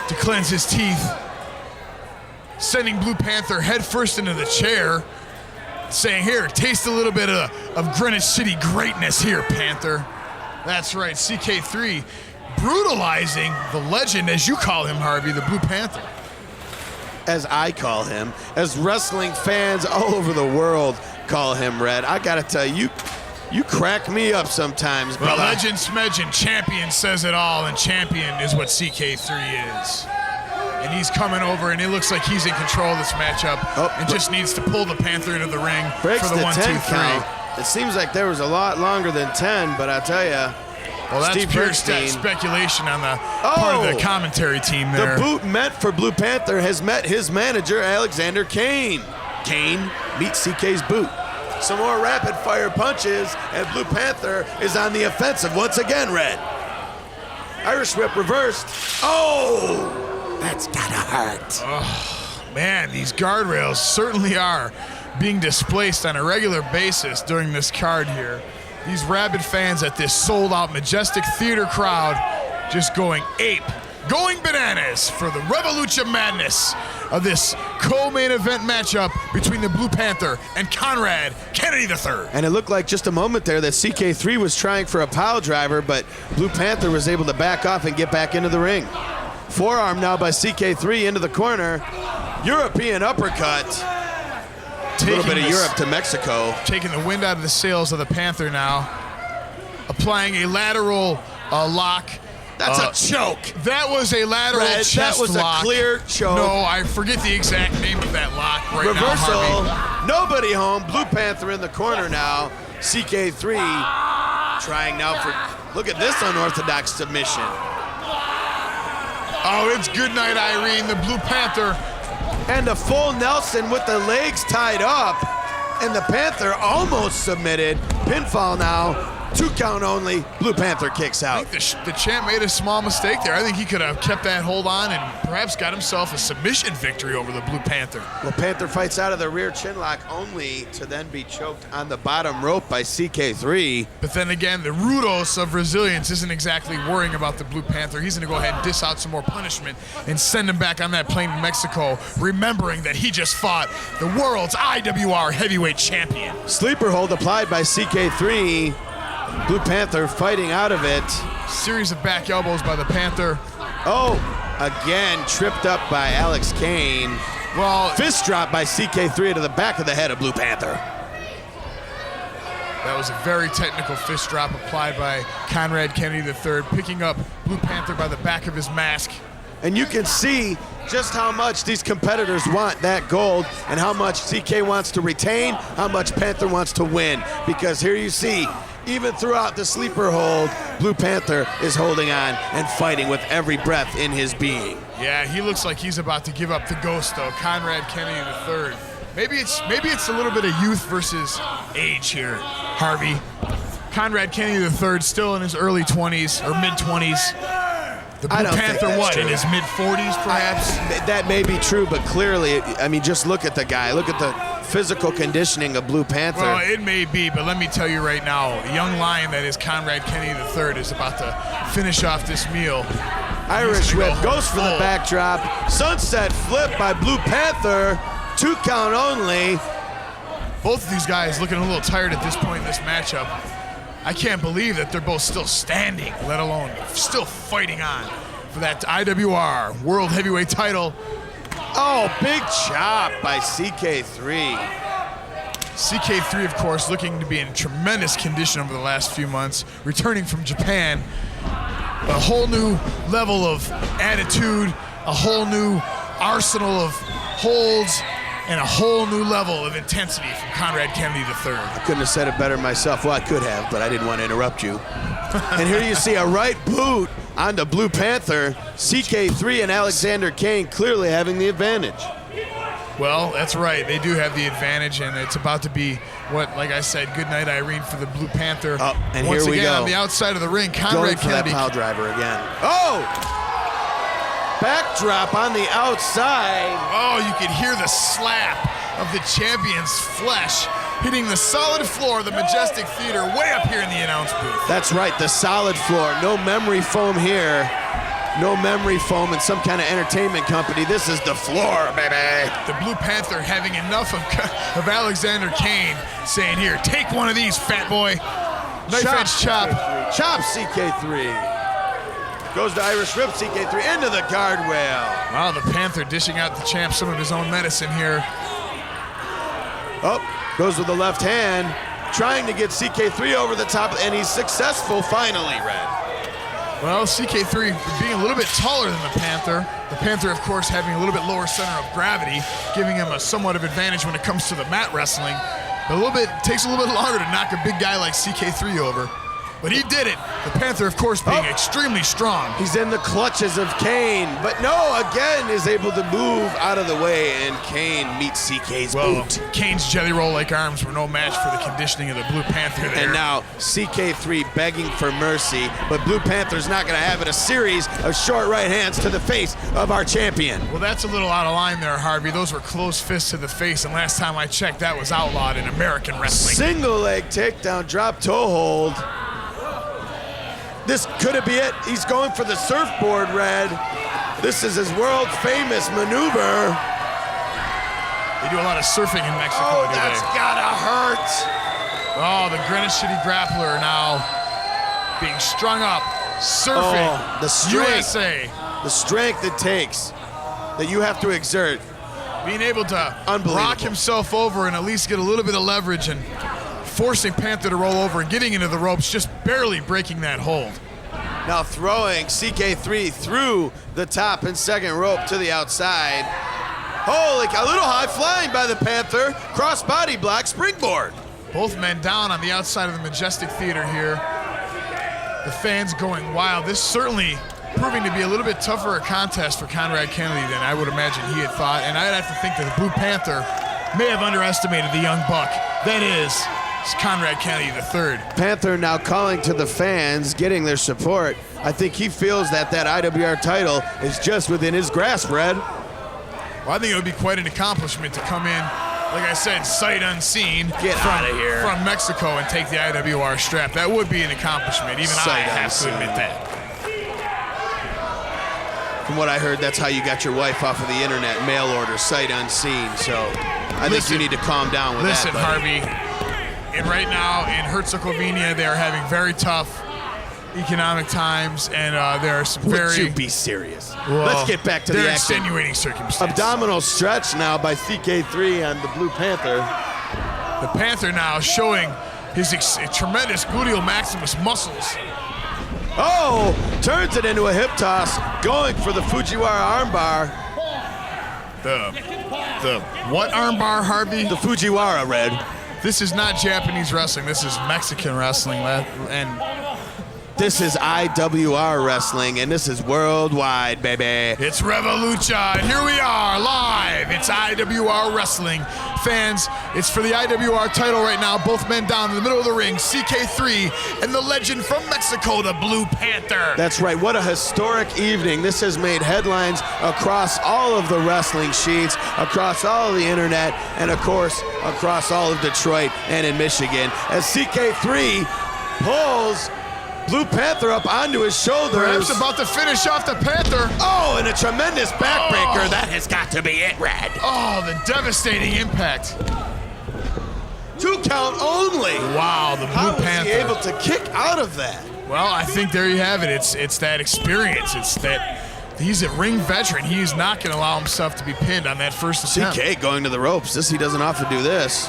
to cleanse his teeth. Sending Blue Panther headfirst into the chair, saying, here, taste a little bit of Greenwich City greatness here, Panther. That's right, CK3 brutalizing the legend, as you call him, Harvey, the Blue Panther. As I call him, as wrestling fans all over the world call him, Red. I gotta tell you, you crack me up sometimes, Well, brother. legend, smedgen, champion says it all, and champion is what CK3 is. And he's coming over, and it looks like he's in control of this matchup, and just needs to pull the Panther into the ring Breaks for the 1, 2, 3. count. It seems like there was a lot longer than 10, but I tell you, Well, that's Steve pure Bernstein. speculation on the part of the commentary team there. The boot meant for Blue Panther has met his manager, Alexander Caine. Caine meets CK's boot. Some more rapid fire punches, and Blue Panther is on the offensive once again, Red. Irish whip reversed. Oh, that's gotta hurt. Man, these guardrails certainly are being displaced on a regular basis during this card here. These rabid fans at this sold-out Majestic Theater crowd just going ape, going bananas for the Revolucha Madness of this co-main event matchup between the Blue Panther and Conrad Kennedy III. And it looked like just a moment there that CK3 was trying for a pile driver, but Blue Panther was able to back off and get back into the ring. Forearm now by CK3 into the corner. European uppercut. A little bit of Europe to Mexico. Taking the wind out of the sails of the Panther now. Applying a lateral lock. That's a choke. That was a lateral chest lock. That was a clear choke. No, I forget the exact name of that lock right Reversal. now, Harvey. Nobody home. Blue Panther in the corner now. CK3 trying now for, look at this unorthodox submission. Oh, it's good night, Irene. The Blue Panther. And a full Nelson with the legs tied up. And the Panther almost submitted. Pinfall now. 2 count only. Blue Panther kicks out. I think the champ made a small mistake there. I think he could have kept that hold on and perhaps got himself a submission victory over the Blue Panther. Well, Panther fights out of the rear chin lock only to then be choked on the bottom rope by CK3. But then again, the Rudos of resilience isn't exactly worrying about the Blue Panther. He's going to go ahead and dish out some more punishment and send him back on that plane to Mexico, remembering that he just fought the world's IWR heavyweight champion. Sleeper hold applied by CK3. Blue Panther fighting out of it. Series of back elbows by the Panther. Oh, again tripped up by Alex Caine. Well, fist drop by CK3 to the back of the head of Blue Panther. That was a very technical fist drop applied by Conrad Kennedy III, picking up Blue Panther by the back of his mask. And you can see just how much these competitors want that gold and how much CK wants to retain, how much Panther wants to win. Because here you see, even throughout the sleeper hold, Blue Panther is holding on and fighting with every breath in his being. Yeah, he looks like he's about to give up the ghost, though. Conrad Kennedy III. Maybe it's a little bit of youth versus age here, Harvey. Conrad Kennedy III still in his early 20s or mid 20s. The Blue Panther, what, in his mid 40s, perhaps? That may be true, but clearly, I mean, just look at the guy. Look at the physical conditioning of Blue Panther. Well, it may be, but let me tell you right now, the young lion that is Conrad Kennedy III is about to finish off this meal. Irish whip goes for the backdrop. Sunset flip by Blue Panther. 2 count only. Both of these guys looking a little tired at this point in this matchup. I can't believe that they're both still standing, let alone still fighting on for that IWR World Heavyweight title. Oh, big chop by CK3. CK3, of course, looking to be in tremendous condition over the last few months, returning from Japan. A whole new level of attitude, a whole new arsenal of holds, and a whole new level of intensity from Conrad Kennedy III. I couldn't have said it better myself. Well, I could have, but I didn't want to interrupt you. And here you see a right boot on the Blue Panther. CK3 and Alexander Caine clearly having the advantage. Well, that's right. They do have the advantage, and it's about to be what, like I said, good night, Irene, for the Blue Panther. Oh, and once here we again, go. on the outside of the ring, Conrad Going for Kennedy. that pile driver again. Oh! Backdrop on the outside. Oh, you could hear the slap of the champion's flesh hitting the solid floor of the Majestic Theater way up here in the announce booth. That's right, the solid floor. No memory foam here. No memory foam in some kind of entertainment company. This is the floor, baby. The Blue Panther having enough of Alexander Caine, saying, here, take one of these, fat boy. Knife edge chop. Chop CK3. Goes to Irish Rip, CK3 into the guardrail. Wow, the Panther dishing out the champ some of his own medicine here. Oh, goes with the left hand, trying to get CK3 over the top, and he's successful finally, Red. Well, CK3 being a little bit taller than the Panther, of course, having a little bit lower center of gravity, giving him a somewhat of advantage when it comes to the mat wrestling. But takes a little bit longer to knock a big guy like CK3 over. But he did it. The Panther, of course, being extremely strong. He's in the clutches of Caine, but no, again, is able to move out of the way, and Caine meets CK's boot. Caine's jelly roll-like arms were no match for the conditioning of the Blue Panther there. And now CK3 begging for mercy, but Blue Panther's not going to have it. A series of short right hands to the face of our champion. Well, that's a little out of line there, Harvey. Those were close fists to the face, and last time I checked, that was outlawed in American wrestling. Single leg takedown, drop toe hold. This could it be it? He's going for the surfboard, Red. This is his world famous maneuver. They do a lot of surfing in Mexico, Oh, do that's they? gotta hurt. Oh, the Greenwich City grappler now being strung up, surfing. Oh, the strength. USA. The strength it takes that you have to exert. Being able to Unbelievable. rock himself over and at least get a little bit of leverage and forcing Panther to roll over and getting into the ropes, just barely breaking that hold. Now throwing CK3 through the top and second rope to the outside. Holy cow, a little high flying by the Panther. Cross body block, springboard. Both men down on the outside of the Majestic Theater here. The fans going wild. This certainly proving to be a little bit tougher a contest for Conrad Kennedy than I would imagine he had thought. And I'd have to think that the Blue Panther may have underestimated the young buck. That is Conrad Kennedy III. Panther now calling to the fans, getting their support. I think he feels that that IWR title is just within his grasp, Red. Well, I think it would be quite an accomplishment to come in, like I said, sight unseen. Get outta here. From Mexico and take the IWR strap. That would be an accomplishment. Even I have to admit that. From what I heard, that's how you got your wife off of the internet, mail order, sight unseen. So I think you need to calm down with Listen, that. Harvey, and right now in Herzegovina, they are having very tough economic times, and there are some Would you be serious? Well, Let's get back to the they're action. extenuating circumstances. Abdominal stretch now by CK3 on the Blue Panther. The Panther now showing his tremendous gluteal maximus muscles. Oh, turns it into a hip toss, going for the Fujiwara armbar. The what armbar, Harvey? The Fujiwara, Red. This is not Japanese wrestling. This is Mexican wrestling, and This is IWR wrestling, and this is worldwide, baby. it's Revolucha, and here we are live. It's IWR wrestling. Fans, it's for the IWR title right now. Both men down in the middle of the ring, CK3 and the legend from Mexico, the Blue Panther. That's right, what a historic evening. This has made headlines across all of the wrestling sheets, across all of the internet, and of course, across all of Detroit and in Michigan. As CK3 pulls Blue Panther up onto his shoulders. Perhaps about to finish off the Panther. Oh, and a tremendous backbreaker. That has got to be it, Red. Oh, the devastating impact. 2 count only. Wow, the Blue How was Panther. he able to kick out of that? Well, I think there you have it. It's that experience. It's that he's a ring veteran. He is not going to allow himself to be pinned on that first attempt. CK going to the ropes. He doesn't often do this.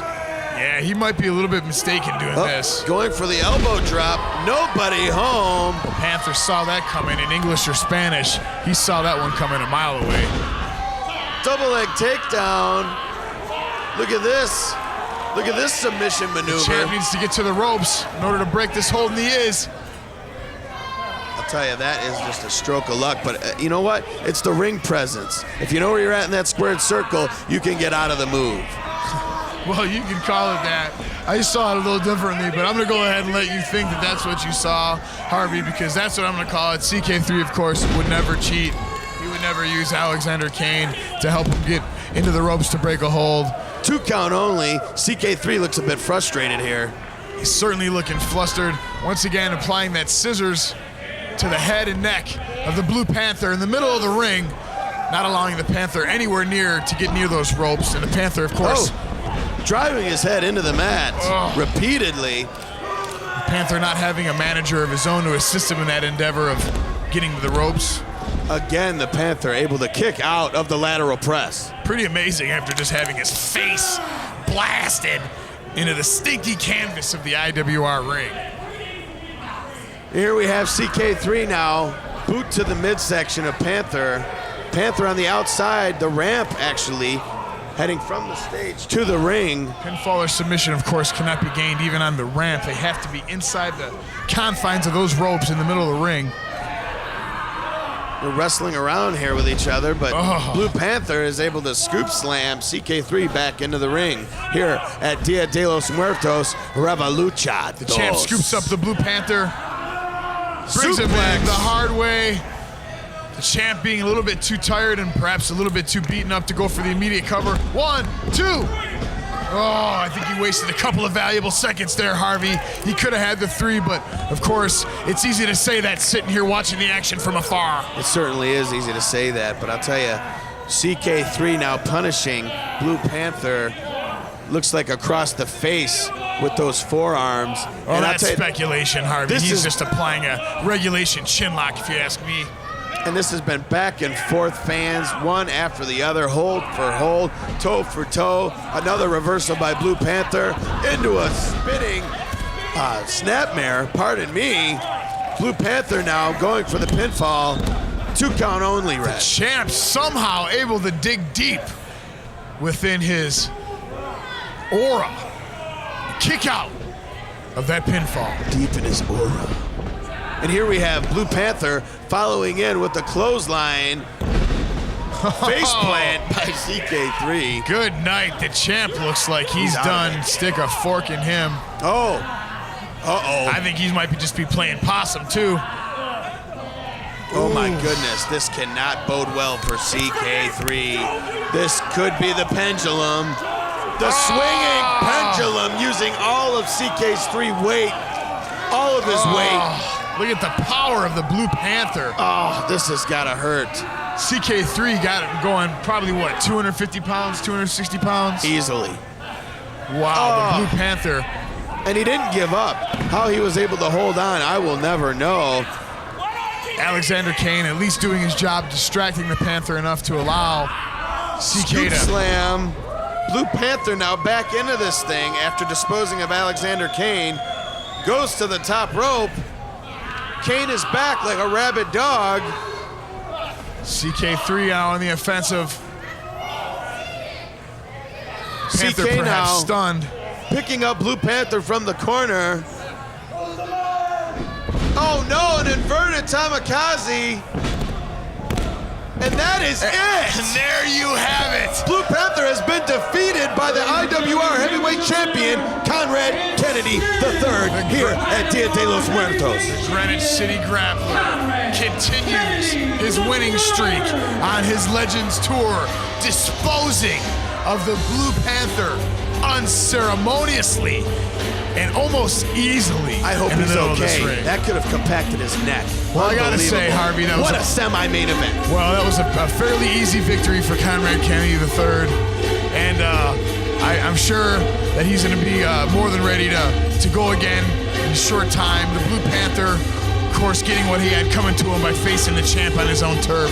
Yeah, he might be a little bit mistaken doing this. Going for the elbow drop. Nobody home. The Panther saw that coming in English or Spanish. He saw that one coming a mile away. Double leg takedown. Look at this. Look at this submission maneuver. The champ needs to get to the ropes in order to break this hold in the is. I'll tell you, that is just a stroke of luck. But you know what? It's the ring presence. If you know where you're at in that squared circle, you can get out of the move. Well, you can call it that. I saw it a little differently, but I'm going to go ahead and let you think that that's what you saw, Harvey, because that's what I'm going to call it. CK3, of course, would never cheat. He would never use Alexander Caine to help him get into the ropes to break a hold. 2 count only. CK3 looks a bit frustrated here. He's certainly looking flustered. Once again, applying that scissors to the head and neck of the Blue Panther in the middle of the ring, not allowing the Panther anywhere near to get near those ropes. And the Panther, of course, driving his head into the mat repeatedly. The Panther not having a manager of his own to assist him in that endeavor of getting to the ropes. Again, the Panther able to kick out of the lateral press. Pretty amazing after just having his face blasted into the stinky canvas of the IWR ring. Here we have CK3 now, boot to the midsection of Panther. Panther on the outside, the ramp actually, heading from the stage to the ring. Pinfall or submission, of course, cannot be gained even on the ramp. They have to be inside the confines of those ropes in the middle of the ring. We're wrestling around here with each other, but Blue Panther is able to scoop slam CK3 back into the ring here at Dia de los Muertos Revolucha. The champ scoops up the Blue Panther, brings him back the hard way. The champ being a little bit too tired and perhaps a little bit too beaten up to go for the immediate cover. 1, 2. Oh, I think he wasted a couple of valuable seconds there, Harvey. He could have had the 3, but of course, it's easy to say that sitting here watching the action from afar. It certainly is easy to say that, but I'll tell you, CK3 now punishing Blue Panther. Looks like across the face with those forearms. Well, that's speculation, Harvey. He's just applying a regulation chin lock, if you ask me. And this has been back and forth fans, one after the other, hold for hold, toe for toe. Another reversal by Blue Panther into a spinning snapmare, pardon me. Blue Panther now going for the pinfall. 2 count only, Red. The champ somehow able to dig deep within his aura. Kick out of that pinfall. Deep in his aura. And here we have Blue Panther following in with the clothesline. Face plant by CK3. Good night. The champ looks like he's done. Stick a fork in him. Oh. Uh-oh. I think he might just be playing possum, too. Oh my goodness, this cannot bode well for CK3. This could be the pendulum. The swinging pendulum using all of CK's weight. All of his weight. Look at the power of the Blue Panther. Oh, this has gotta hurt. CK3 got it going probably, what, 250 pounds, 260 pounds? Easily. Wow, the Blue Panther. And he didn't give up. How he was able to hold on, I will never know. Alexander Caine at least doing his job, distracting the Panther enough to allow CK Scoop to slam. Blue Panther now back into this thing after disposing of Alexander Caine. Goes to the top rope. Caine is back like a rabid dog. CK3 now on the offensive. Panther CK perhaps now stunned. Picking up Blue Panther from the corner. Oh no, an inverted kamikaze. And that is it! And there you have it! Blue Panther has been defeated by the IWR Heavyweight Champion, Conrad Kennedy III, here at Dia de los Muertos. Greenwich City Grappler continues his winning streak on his Legends Tour, disposing of the Blue Panther unceremoniously and almost easily. I hope in the he's middle of this okay. ring. That could have compacted his neck. Well, I gotta say, Harvey, that was what a semi-main event. Well, that was a fairly easy victory for Conrad Kennedy III, and I'm sure that he's going to be more than ready to go again in a short time. The Blue Panther, of course, getting what he had coming to him by facing the champ on his own turf.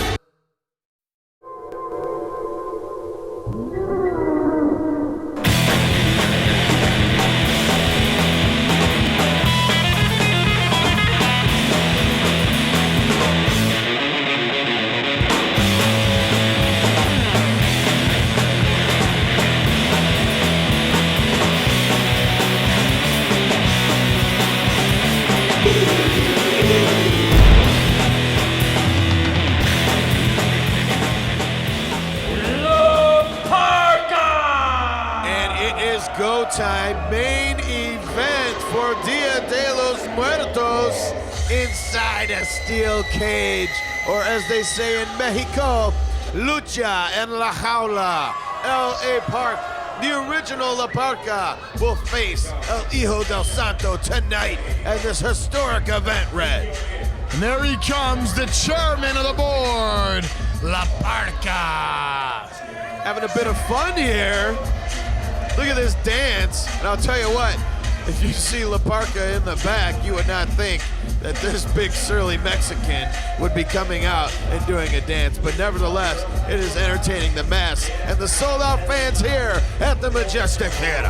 Time main event for Dia de los Muertos inside a steel cage, or as they say in Mexico, lucha en la jaula. LA Park, the original La Parka, will face El Hijo del Santo tonight at this historic event, Red. And there he comes, the chairman of the board, La Parka. Having a bit of fun here. Look at this dance, and I'll tell you what, if you see La Parka in the back, you would not think that this big surly Mexican would be coming out and doing a dance, but nevertheless, it is entertaining the mass and the sold-out fans here at the Majestic Theater.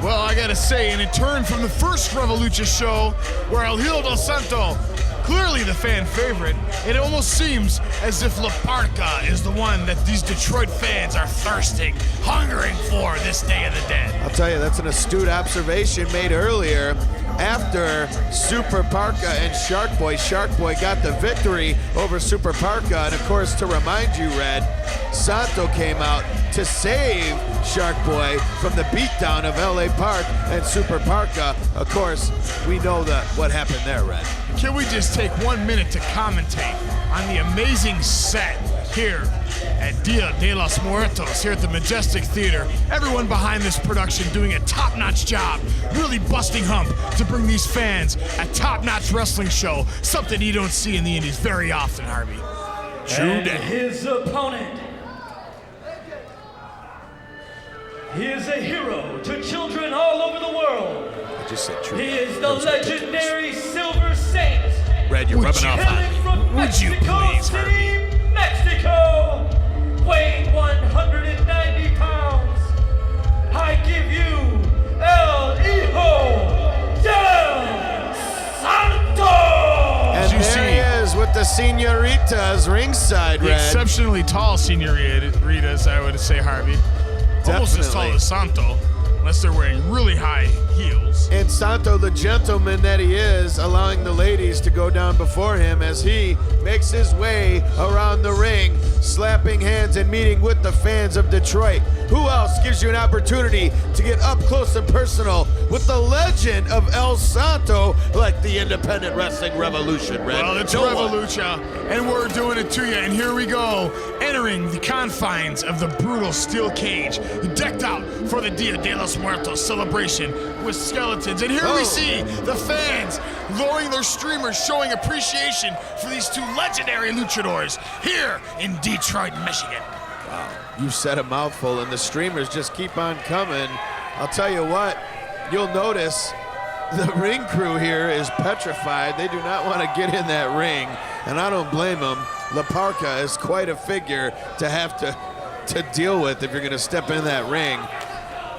Well, I gotta say, and in turn from the first Revolution show, where El Hijo del Santo, clearly the fan favorite, it almost seems as if La Parka is the one that these Detroit fans are thirsting, hungering for this Day of the Dead. I'll tell you, that's an astute observation made earlier. After Super Parka and Sharkboy, Sharkboy got the victory over Super Parka, and of course, to remind you, Red, Santo came out to save Sharkboy from the beatdown of LA Park and Super Parka. Of course, we know what happened there, Red. Can we just take 1 minute to commentate on the amazing set here at Dia de los Muertos, here at the Majestic Theater? Everyone behind this production doing a top-notch job, really busting hump to bring these fans a top-notch wrestling show, something you don't see in the Indies very often, Harvey. And his opponent, He is a hero to children all over the world. I just said true. He is the legendary Silver Saint. Red, you're rubbing off on Hailing me. from Would you Mexico please, City, Mexico. Weighing 190 pounds. I give you El Hijo del Santo. And you there see- he is with the senoritas ringside, The Red. exceptionally tall senoritas, I would say, Harvey. Almost as tall Definitely. as Santo, unless they're wearing really high heels. And Santo, the gentleman that he is, allowing the ladies to go down before him as he makes his way around the ring, slapping hands and meeting with the fans of Detroit. Who else gives you an opportunity to get up close and personal with the legend of El Santo like the independent wrestling revolution, Red? Well, it's No one. Revolucha, and we're doing it to you. And here we go, entering the confines of the brutal steel cage, decked out for the Dia de los Muertos celebration with skeletons. And here we see the fans lowering their streamers, showing appreciation for these two legendary luchadors here in Detroit, Michigan. You said a mouthful, and the streamers just keep on coming. I'll tell you what, you'll notice the ring crew here is petrified. They do not want to get in that ring, and I don't blame them. La Parka is quite a figure to have to deal with if you're going to step in that ring.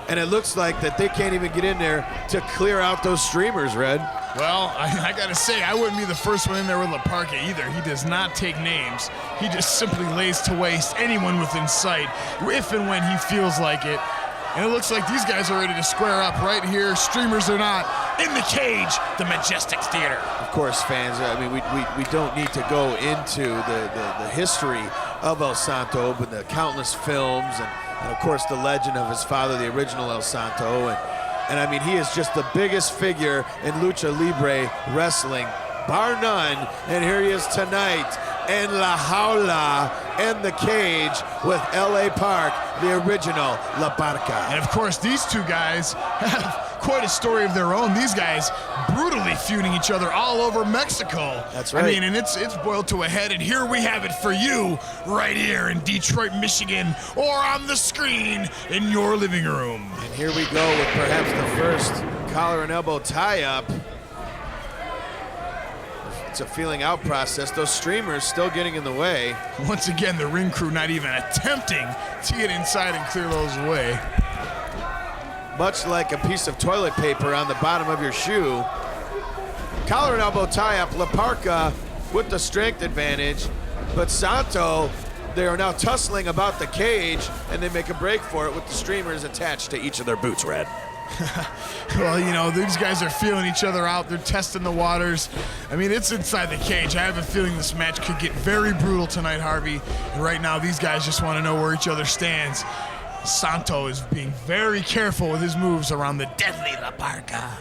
And it looks like that they can't even get in there to clear out those streamers, Red. Well, I gotta say, I wouldn't be the first one in there with La Parka either. He does not take names. He just simply lays to waste anyone within sight, if and when he feels like it. And it looks like these guys are ready to square up right here. Streamers are not in the cage, the Majestic Theater. Of course, fans, I mean, we don't need to go into the history of El Santo, but the countless films and of course the legend of his father, the original El Santo, and I mean, he is just the biggest figure in Lucha Libre wrestling, bar none. And here he is tonight in La Jaula and the cage with L.A. Park, the original La Parka. And of course, these two guys have quite a story of their own. These guys brutally feuding each other all over Mexico. That's right. I mean, and it's boiled to a head, and here we have it for you right here in Detroit, Michigan, or on the screen in your living room. And here we go with perhaps the first collar and elbow tie-up. It's a feeling out process. Those streamers still getting in the way. Once again, the ring crew not even attempting to get inside and clear those away. Much like a piece of toilet paper on the bottom of your shoe. Collar and elbow tie-up, La Parka with the strength advantage, but Santo, they are now tussling about the cage, and they make a break for it with the streamers attached to each of their boots, Red. Well, you know, these guys are feeling each other out. They're testing the waters. I mean, it's inside the cage. I have a feeling this match could get very brutal tonight, Harvey. And right now, these guys just want to know where each other stands. Santo is being very careful with his moves around the deadly La Parka.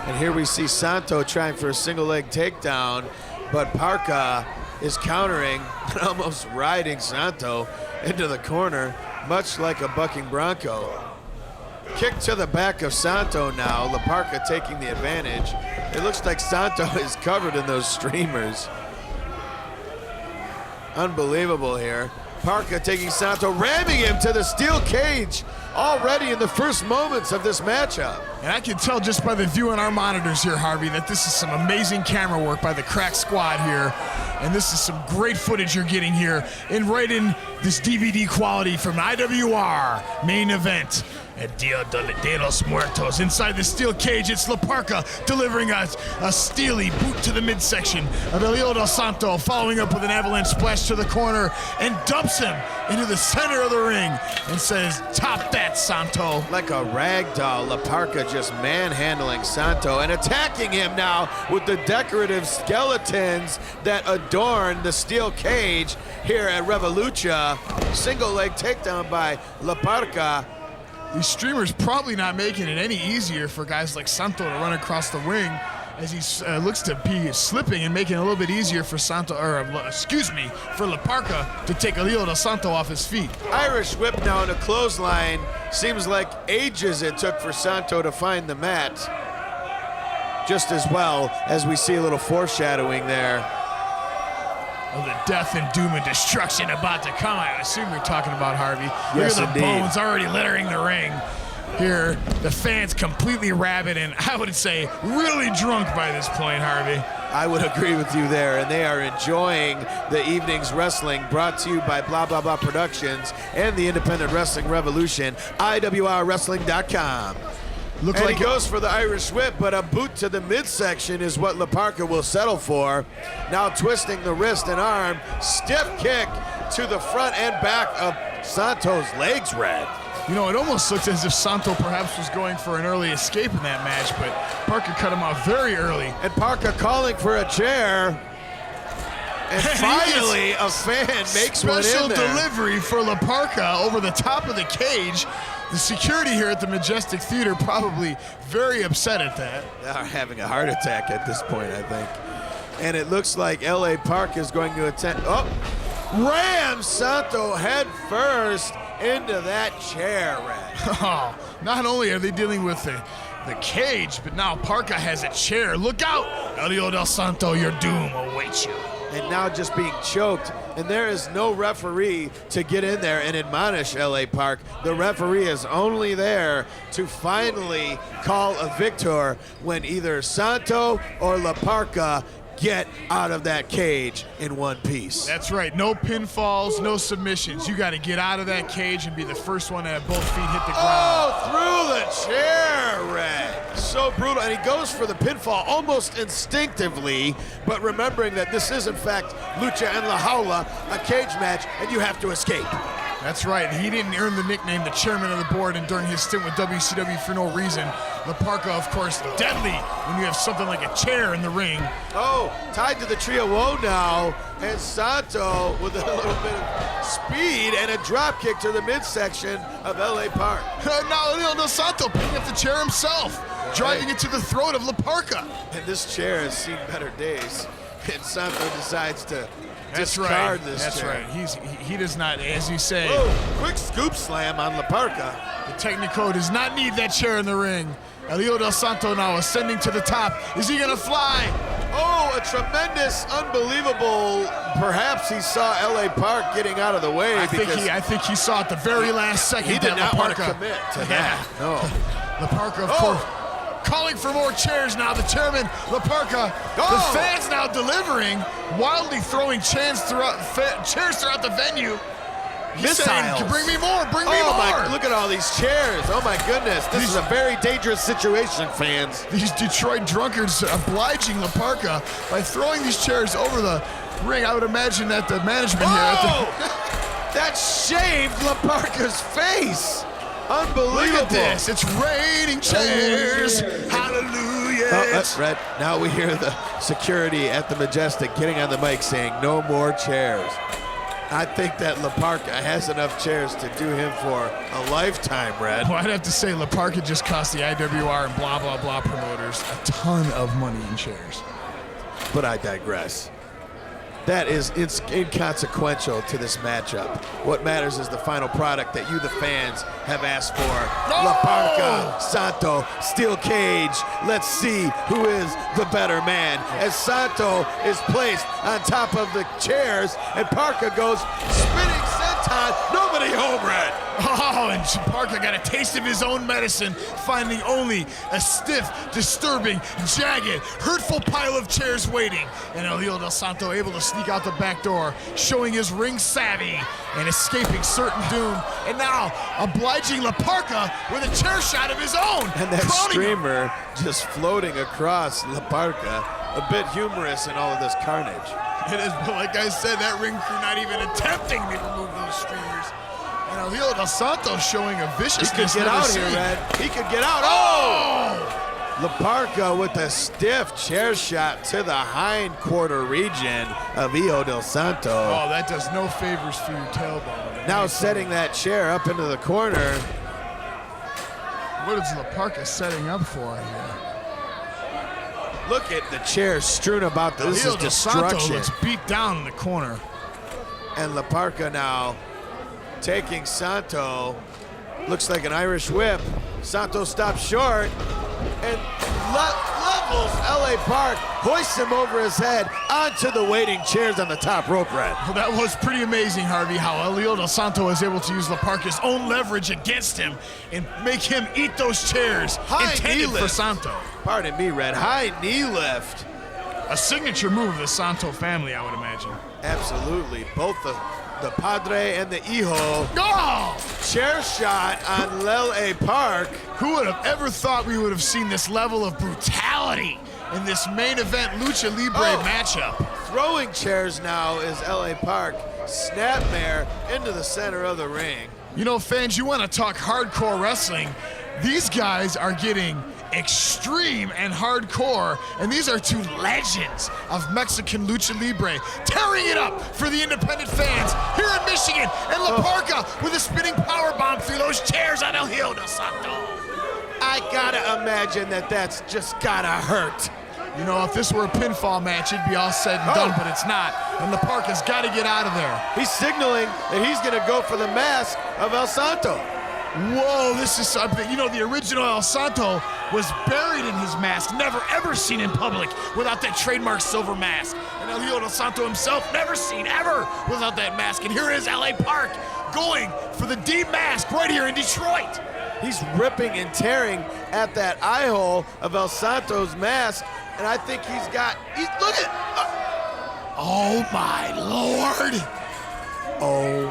And here we see Santo trying for a single leg takedown, but Parka is countering and almost riding Santo into the corner, much like a bucking bronco. Kick to the back of Santo now, La Parka taking the advantage. It looks like Santo is covered in those streamers. Unbelievable here. Parka taking Santo, ramming him to the steel cage already in the first moments of this matchup. And I can tell just by the view on our monitors here, Harvey, that this is some amazing camera work by the crack squad here. And this is some great footage you're getting here, and right in this DVD quality from IWR main event at Dia de los Muertos. Inside the steel cage, it's La Parka delivering us a steely boot to the midsection of Elio del Santo, following up with an avalanche splash to the corner, and dumps him into the center of the ring and says, "Top that, Santo." Like a rag doll, La Parka just manhandling Santo and attacking him now with the decorative skeletons that adorn the steel cage here at Revolucha. Single leg takedown by La Parka. These streamers probably not making it any easier for guys like Santo to run across the ring, as he looks to be slipping and making it a little bit easier for Santo, or excuse me, for La Parka to take Elio del Santo off his feet. Irish whip now in a clothesline. Seems like ages it took for Santo to find the mat. Just as well as we see a little foreshadowing there of the death and doom and destruction about to come. I assume you're talking about Harvey. Yes, Look at the indeed. bones already littering the ring. Here, the fans completely rabid and I would say really drunk by this point, Harvey. I would agree with you there, and they are enjoying the evening's wrestling brought to you by Blah Blah Blah Productions and the Independent Wrestling Revolution, IWRWrestling.com. Look And like he goes for the Irish whip, but a boot to the midsection is what Parka will settle for. Now twisting the wrist and arm, stiff kick to the front and back of Santo's legs, Red. You know, it almost looks as if Santo perhaps was going for an early escape in that match, but Parka cut him off very early. And Parka calling for a chair. And finally, a fan makes one Special in there. delivery for Parka over the top of the cage. The security here at the Majestic Theater probably very upset at that. They are having a heart attack at this point, I think. And it looks like L.A. Park is going to attempt. Oh! Ram Santo head first into that chair, Red. Oh, not only are they dealing with the cage, but now Parka has a chair. Look out! Elio del Santo, your doom awaits you. And now just being choked. And there is no referee to get in there and admonish L.A. Park. The referee is only there to finally call a victor when either Santo or Parka get out of that cage in one piece. That's right. No pinfalls, no submissions. You got to get out of that cage and be the first one to have both feet hit the ground. Oh, through the chair, Red. So brutal. And he goes for the pinfall almost instinctively, but remembering that this is, in fact, Lucha and La Jaula, a cage match, and you have to escape. That's right. He didn't earn the nickname the chairman of the board, and during his stint with WCW for no reason. Parka, of course, deadly when you have something like a chair in the ring. Oh, tied to the tree of woe now, and Santo with a little bit of speed and a drop kick to the midsection of L.A. Park. Now Elio del Santo picking up the chair himself, driving it to the throat of Parka. And this chair has seen better days, and Santo decides to That's discard right. this That's chair. right. He does not, as you say, Whoa, quick scoop slam on Parka. the Technico does not need that chair in the ring. Elio del Santo now ascending to the top. Is he gonna fly? Oh, a tremendous, unbelievable. Perhaps he saw L.A. Park getting out of the way. I think he saw at the very last second. He did that not want to Parka- commit to that. No. Parka, of course, calling for more chairs now. The chairman, Parka. Oh. The fans now delivering, wildly throwing chairs throughout the venue. He's saying, Missiles. bring me more, bring me Oh more. my, look at all these chairs. Oh my goodness. This is a very dangerous situation, fans. These Detroit drunkards obliging Parka by throwing these chairs over the ring. I would imagine that the management here at the That shaved Parka's face. Unbelievable. Look at this. It's raining chairs. Hallelujah. Oh, that's right. Now we hear the security at the Majestic getting on the mic saying, no more chairs. I think that Parka has enough chairs to do him for a lifetime, Red. Well, I'd have to say Parka just cost the IWR and blah, blah, blah promoters a ton of money in chairs. But I digress. That is inconsequential to this matchup. What matters is the final product that you, the fans, have asked for. Parka, Santo, steel cage. Let's see who is the better man. As Santo is placed on top of the chairs, and Parka goes spinning senton. Nobody home, Red. Oh, and Parka got a taste of his own medicine, finding only a stiff, disturbing, jagged, hurtful pile of chairs waiting. And Elio del Santo able to sneak out the back door, showing his ring savvy and escaping certain doom. And now obliging Parka with a chair shot of his own. And that crowning him. streamer just floating across Parka, a bit humorous in all of this carnage. It is, but like I said, that ring crew not even attempting to remove those streamers. And Elio del Santo showing a He viciousness. could get never out seen. here, Red. He could get out. Oh! Parka with a stiff chair shot to the hind quarter region of Hijo del Santo. Oh, that does no favors for your tailbone. Now setting that chair up into the corner. What is Parka setting up for here? Look at the chairs strewn about. This Elio is del Santo destruction. looks beat down in the corner. And Parka now taking Santo. Looks like an Irish whip. Santo stops short. And love tackles LA Park, hoists him over his head onto the waiting chairs on the top rope, Red. Well, that was pretty amazing, Harvey, how Elio Del Santo was able to use La Parka's own leverage against him and make him eat those chairs intended for Santo. Pardon me, Red. High knee lift. A signature move of the Santo family, I would imagine. Absolutely. Both the Padre and the Hijo. Oh! Chair shot on LA Park. Who would have ever thought we would have seen this level of brutality in this main event Lucha Libre matchup? Throwing chairs now is LA Park. Snapmare into the center of the ring. You know, fans, you want to talk hardcore wrestling. These guys are getting extreme and hardcore, and these are two legends of Mexican Lucha Libre, tearing it up for the independent fans here in Michigan, and La Parka with a spinning powerbomb through those chairs on El Hijo del Santo. I gotta imagine that that's just gotta hurt. You know, if this were a pinfall match, it'd be all said and done, but it's not, and La Parka's got to get out of there. He's signaling that he's gonna go for the mask of El Santo. Whoa, this is something. You know, the original El Santo was buried in his mask, never ever seen in public without that trademark silver mask. And El Hijo del Santo himself never seen ever without that mask. And here is LA Park going for the D mask right here in Detroit. He's ripping and tearing at that eye hole of El Santo's mask, and I think look at, oh my Lord. oh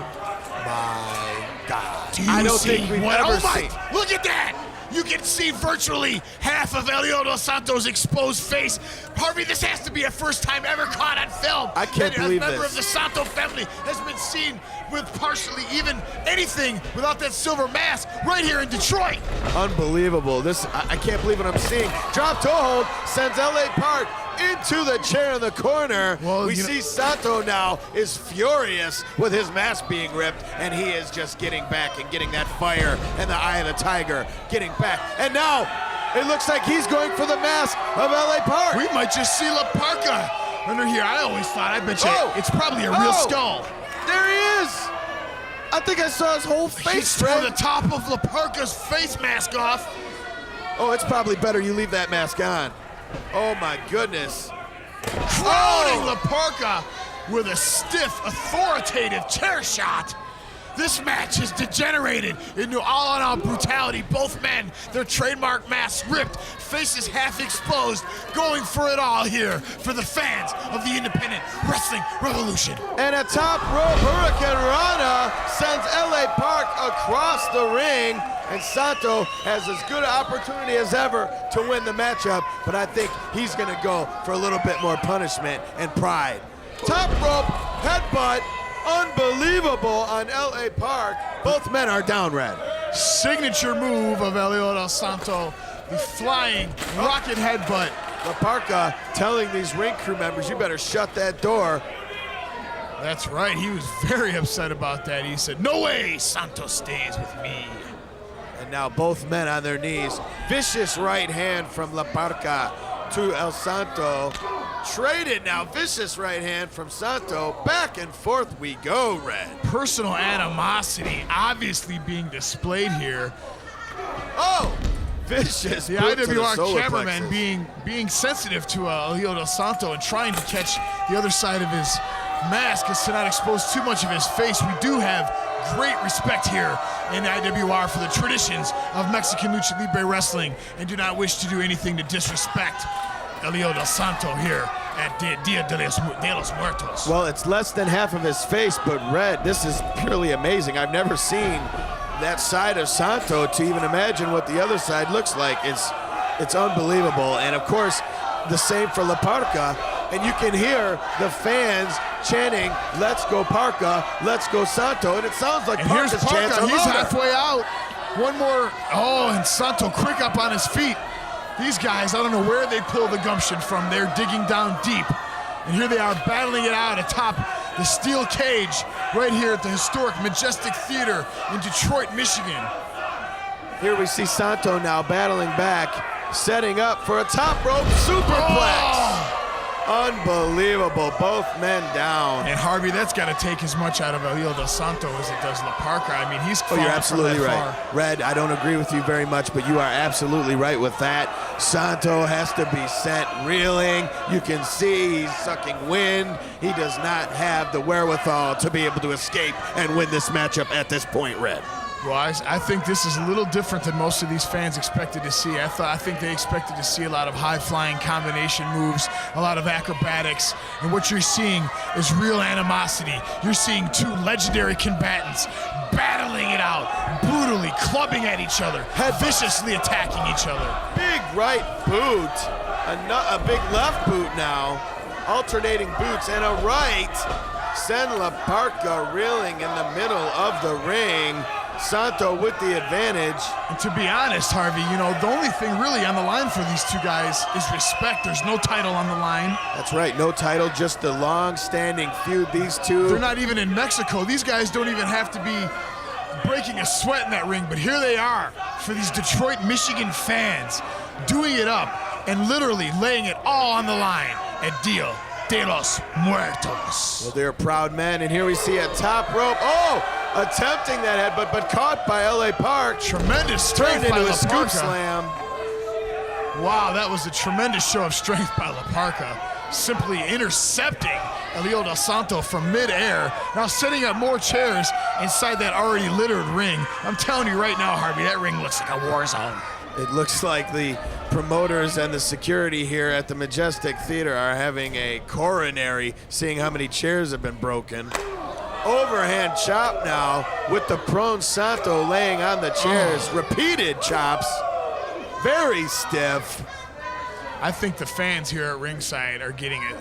my God. Do you I don't see think we've what? ever Oh my! seen. Look at that! You can see virtually half of Elio Del Santo's exposed face. Harvey, this has to be a first time ever caught on film. I can't that believe a member this. of the Santo family has been seen with partially even anything without that silver mask right here in Detroit. Unbelievable. I can't believe what I'm seeing. Drop toe hold sends LA Park into the chair in the corner. Well, we see Santo now is furious with his mask being ripped, and he is just getting back and getting that fire and the eye of the tiger, getting back. And now it looks like he's going for the mask of LA Park. We might just see La Parka under here. I always thought, I bet you it's probably a real skull. There he is. I think I saw his whole face. He's tore the top of La Parka's face mask off. Oh, it's probably better you leave that mask on. Oh my goodness. Crowning La Parka with a stiff, authoritative chair shot. This match has degenerated into all-on-all brutality. Both men, their trademark masks ripped, faces half exposed, going for it all here for the fans of the independent wrestling revolution. And a top rope Hurricane Rana sends LA Park across the ring. And Santo has as good an opportunity as ever to win the matchup, but I think he's gonna go for a little bit more punishment and pride. Top rope headbutt, unbelievable on LA Park. Both men are down, Red. Signature move of Elio Del Santo, the flying rocket headbutt. La Parka telling these ring crew members, you better shut that door. That's right, he was very upset about that. He said, no way, Santo stays with me. And now both men on their knees. Vicious right hand from La Parka to El Santo. Traded now, vicious right hand from Santo. Back and forth we go, Red. Personal animosity obviously being displayed here. Oh, vicious. The boot to IWR solar cameraman plexus. being sensitive to Elio Del Santo and trying to catch the other side of his mask as to not expose too much of his face. We do have great respect here in IWR for the traditions of Mexican Lucha Libre wrestling and do not wish to do anything to disrespect Elio Del Santo here at Dia de los Muertos. Well, it's less than half of his face, but Red, this is purely amazing. I've never seen that side of Santo to even imagine what the other side looks like. It's unbelievable. And of course, the same for La Parka. And you can hear the fans chanting, let's go Parka, let's go Santo. And it sounds like And Parka's here's chants Parka, are he's louder. halfway out. One more, and Santo quick up on his feet. These guys, I don't know where they pull the gumption from. They're digging down deep. And here they are battling it out atop the steel cage right here at the historic Majestic Theater in Detroit, Michigan. Here we see Santo now battling back, setting up for a top rope superplex. Unbelievable, both men down. And Harvey, that's got to take as much out of Hijo del Santo as it does La Parka. I mean, he's Oh, you're absolutely right. far. Red, I don't agree with you very much, but you are absolutely right with that. Santo has to be sent reeling. You can see he's sucking wind. He does not have the wherewithal to be able to escape and win this matchup at this point, Red. Well, I think this is a little different than most of these fans expected to see. I think they expected to see a lot of high-flying combination moves, a lot of acrobatics, and what you're seeing is real animosity. You're seeing two legendary combatants battling it out, brutally clubbing at each other, viciously attacking each other. Big right boot, a big left boot now, alternating boots, and a right. Send La Parka reeling in the middle of the ring. Santo with the advantage. And to be honest, Harvey, you know, the only thing really on the line for these two guys is respect. There's no title on the line. That's right, no title, just the long-standing feud, these two. They're not even in Mexico. These guys don't even have to be breaking a sweat in that ring, but here they are for these Detroit, Michigan fans, doing it up and literally laying it all on the line at Dia de los Muertos. Well, they're proud men, and here we see a top rope. Oh! Attempting that headbutt, but caught by LA Park. Tremendous strength Turned by into La a scoop Parka. slam. Wow, that was a tremendous show of strength by La Parka, simply intercepting Hijo del Santo from midair, now setting up more chairs inside that already littered ring. I'm telling you right now, Harvey, that ring looks like a war zone. It looks like the promoters and the security here at the Majestic Theater are having a coronary, seeing how many chairs have been broken. Overhand chop now with the prone Santo laying on the chairs. Repeated chops. Very stiff. I think the fans here at ringside are getting it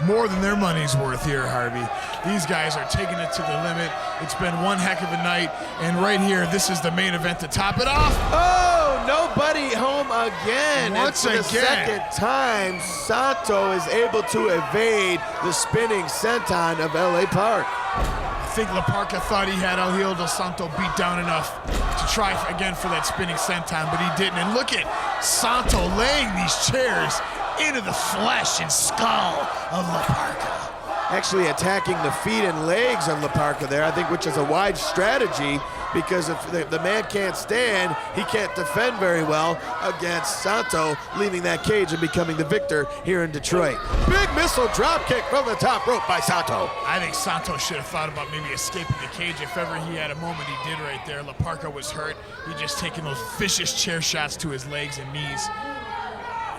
more than their money's worth here, Harvey. These guys are taking it to the limit. It's been one heck of a night, and right here, this is the main event to top it off. Oh, nobody home again. Once and for again. the second time, Santo is able to evade the spinning senton of LA Park. I think La Parka thought he had Hijo del Santo beat down enough to try again for that spinning senton, but he didn't. And look at Santo laying these chairs into the flesh and skull of La Parka. Actually attacking the feet and legs of La Parka there, I think, which is a wide strategy, because if the man can't stand, he can't defend very well against Santo, leaving that cage and becoming the victor here in Detroit. Big missile drop kick from the top rope by Santo. I think Santo should have thought about maybe escaping the cage. If ever he had a moment, he did right there. La Parka was hurt. He just taking those vicious chair shots to his legs and knees.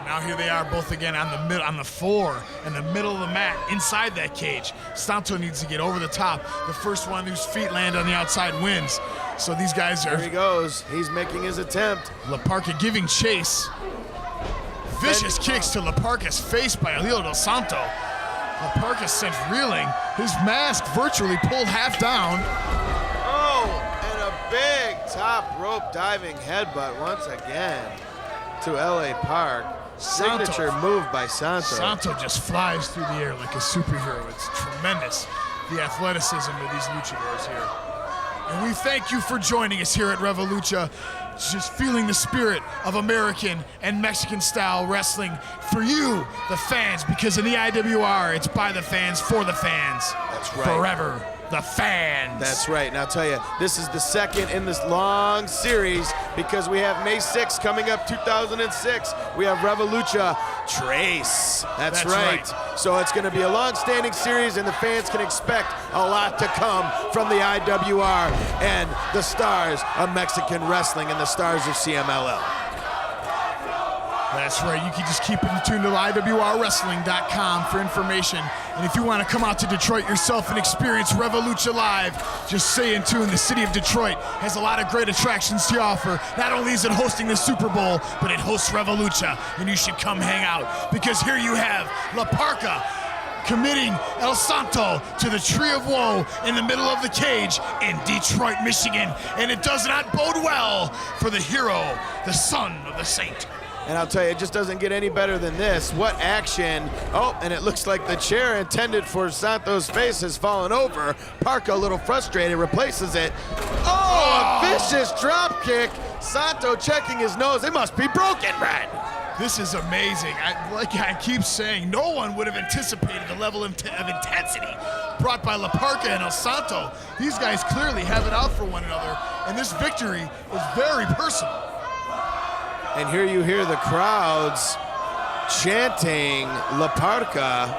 Now here they are both again on the floor in the middle of the mat inside that cage. Santo needs to get over the top. The first one whose feet land on the outside wins. So these guys are. There he goes. He's making his attempt. La Parka giving chase. Vicious kicks to La Parka's face by Hijo del Santo. La Parka sent reeling. His mask virtually pulled half down. Oh, and a big top rope diving headbutt once again to LA Park. Signature move by Santo. Santo just flies through the air like a superhero. It's tremendous, the athleticism of these luchadors here. And we thank you for joining us here at Revolucha, just feeling the spirit of American and Mexican style wrestling for you, the fans, because in the IWR, it's by the fans, for the fans. That's right. Forever, the fans. That's right, and I'll tell you, this is the second in this long series, because we have May 6th coming up, 2006. We have Revolucha Trace. That's right. So it's going to be a long-standing series, and the fans can expect a lot to come from the IWR and the stars of Mexican wrestling and the stars of CMLL. That's right. You can just keep in tune to IWRWrestling.com for information. And if you want to come out to Detroit yourself and experience Revolucha live, just stay in tune. The city of Detroit has a lot of great attractions to offer. Not only is it hosting the Super Bowl, but it hosts Revolucha, and you should come hang out, because here you have La Parka committing El Santo to the Tree of Woe in the middle of the cage in Detroit, Michigan. And it does not bode well for the hero, the son of the saint. And I'll tell you, it just doesn't get any better than this. What action. Oh, and it looks like the chair intended for Santo's face has fallen over. Parka, a little frustrated, replaces it. Oh, a vicious drop kick. Santo checking his nose. It must be broken, Brad. This is amazing. Like I keep saying, no one would have anticipated the level of intensity brought by La Parka and El Santo. These guys clearly have it out for one another, and this victory is very personal. And here you hear the crowds chanting La Parka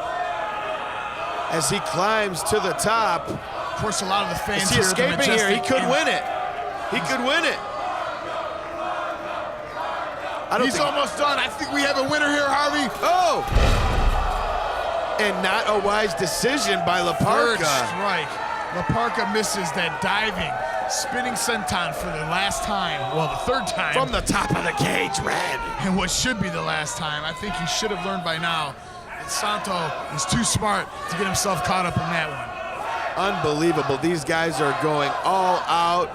as he climbs to the top. Of course, a lot of the fans Is he here. escaping here? He could win it. He could win it. He's almost done. I think we have a winner here, Harvey. Oh! And not a wise decision by La Third Parka. strike. La Parka misses that diving, spinning senton for the last time. Well, the third time. From the top of the cage, Red. And what should be the last time. I think he should have learned by now that Santo is too smart to get himself caught up in that one. Unbelievable. These guys are going all out.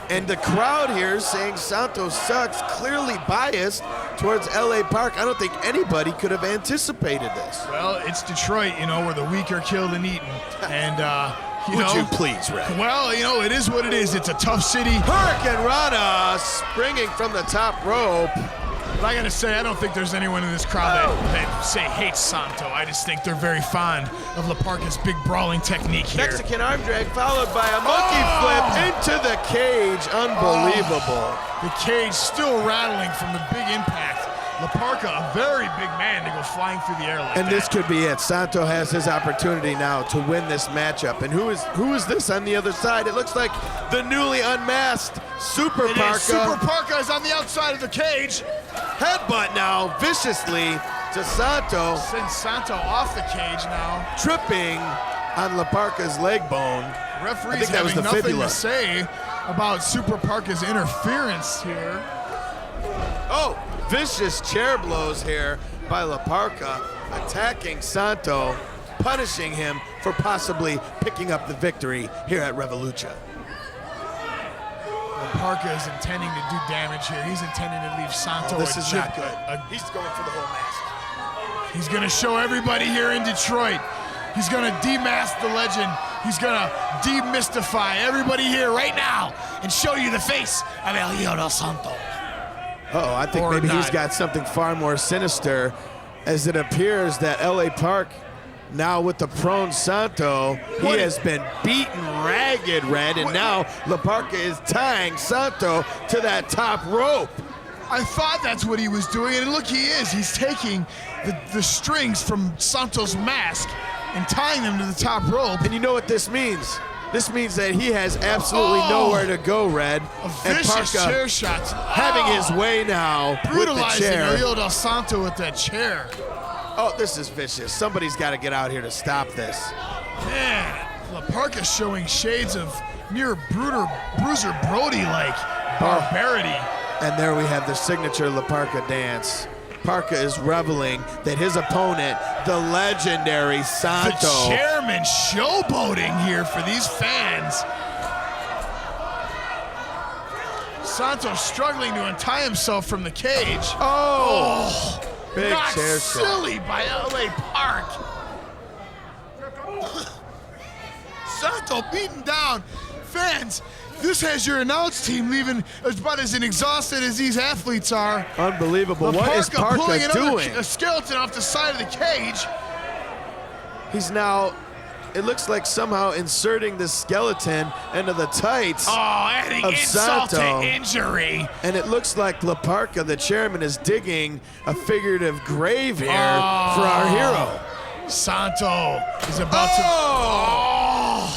And the crowd here is saying Santo sucks, clearly biased towards LA Park. I don't think anybody could have anticipated this. Well, it's Detroit, you know, where the weak are killed and eaten. And, Would you please, Red? Well, you know, it is what it is. It's a tough city. Hurricane Rana springing from the top rope. But I gotta say, I don't think there's anyone in this crowd that say hates Santo. I just think they're very fond of La Parka's big brawling technique here. Mexican arm drag followed by a monkey flip into the cage. Unbelievable. The cage still rattling from the big impact. La Parka, a very big man to go flying through the air like that. And this could be it. Santo has his opportunity now to win this matchup. And who is this on the other side? It looks like the newly unmasked Super Parka. Super Parka is on the outside of the cage. Headbutt now viciously to Santo. Sends Santo off the cage now. Tripping on La Parka's leg bone. Referee's having nothing to say about Super Parka's interference here. Oh, vicious chair blows here by La Parka, attacking Santo, punishing him for possibly picking up the victory here at Revolution. La Parka is intending to do damage here. He's intending to leave Santo this is not good. He's going for the whole mask. He's going to show everybody here in Detroit. He's going to demask the legend. He's going to demystify everybody here right now and show you the face of El Hijo del Santo. Oh, I think maybe he's got something far more sinister, as it appears that LA Park, now with the prone Santo, he has been beaten ragged, Red, and now La Parka is tying Santo to that top rope. I thought that's what he was doing, and look, he is. He's taking the strings from Santo's mask and tying them to the top rope. And you know what this means? This means that he has absolutely nowhere to go, Red. A vicious chair shot. Having his way now with the chair. Brutalizing Hijo del Santo with that chair. Oh, this is vicious. Somebody's got to get out here to stop this. Man, La Parka showing shades of near Bruiser Brody-like barbarity. And there we have the signature La Parka dance. Parka is reveling that his opponent, the legendary Santo. The chairman showboating here for these fans. Santo struggling to untie himself from the cage. Oh! Big Not chair silly shot. by LA Park. Santo beaten down. Fans, this has your announce team leaving about as exhausted as these athletes are. Unbelievable. What is Parka pulling doing? A skeleton off the side of the cage. He's now, it looks like somehow inserting the skeleton into the tights adding of insult Santo. to injury. And it looks like La Parka, the chairman, is digging a figurative grave here for our hero. Santo is about to...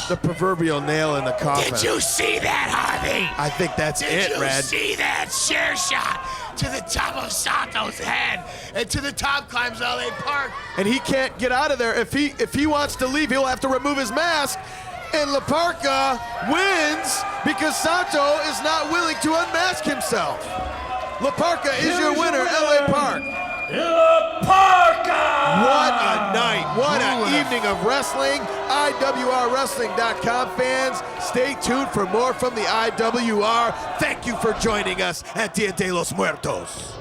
The proverbial nail in the coffin. Did you see that, Harvey? I think that's Did you Red. see that chair shot to the top of Santo's head, and to the top climbs LA Park? And he can't get out of there. If he wants to leave, he'll have to remove his mask. And La Parka wins because Santo is not willing to unmask himself. La Parka is your winner, LA Park. La Parka! What a night. What an evening of wrestling. IWRWrestling.com fans, stay tuned for more from the IWR. Thank you for joining us at Dia de los Muertos.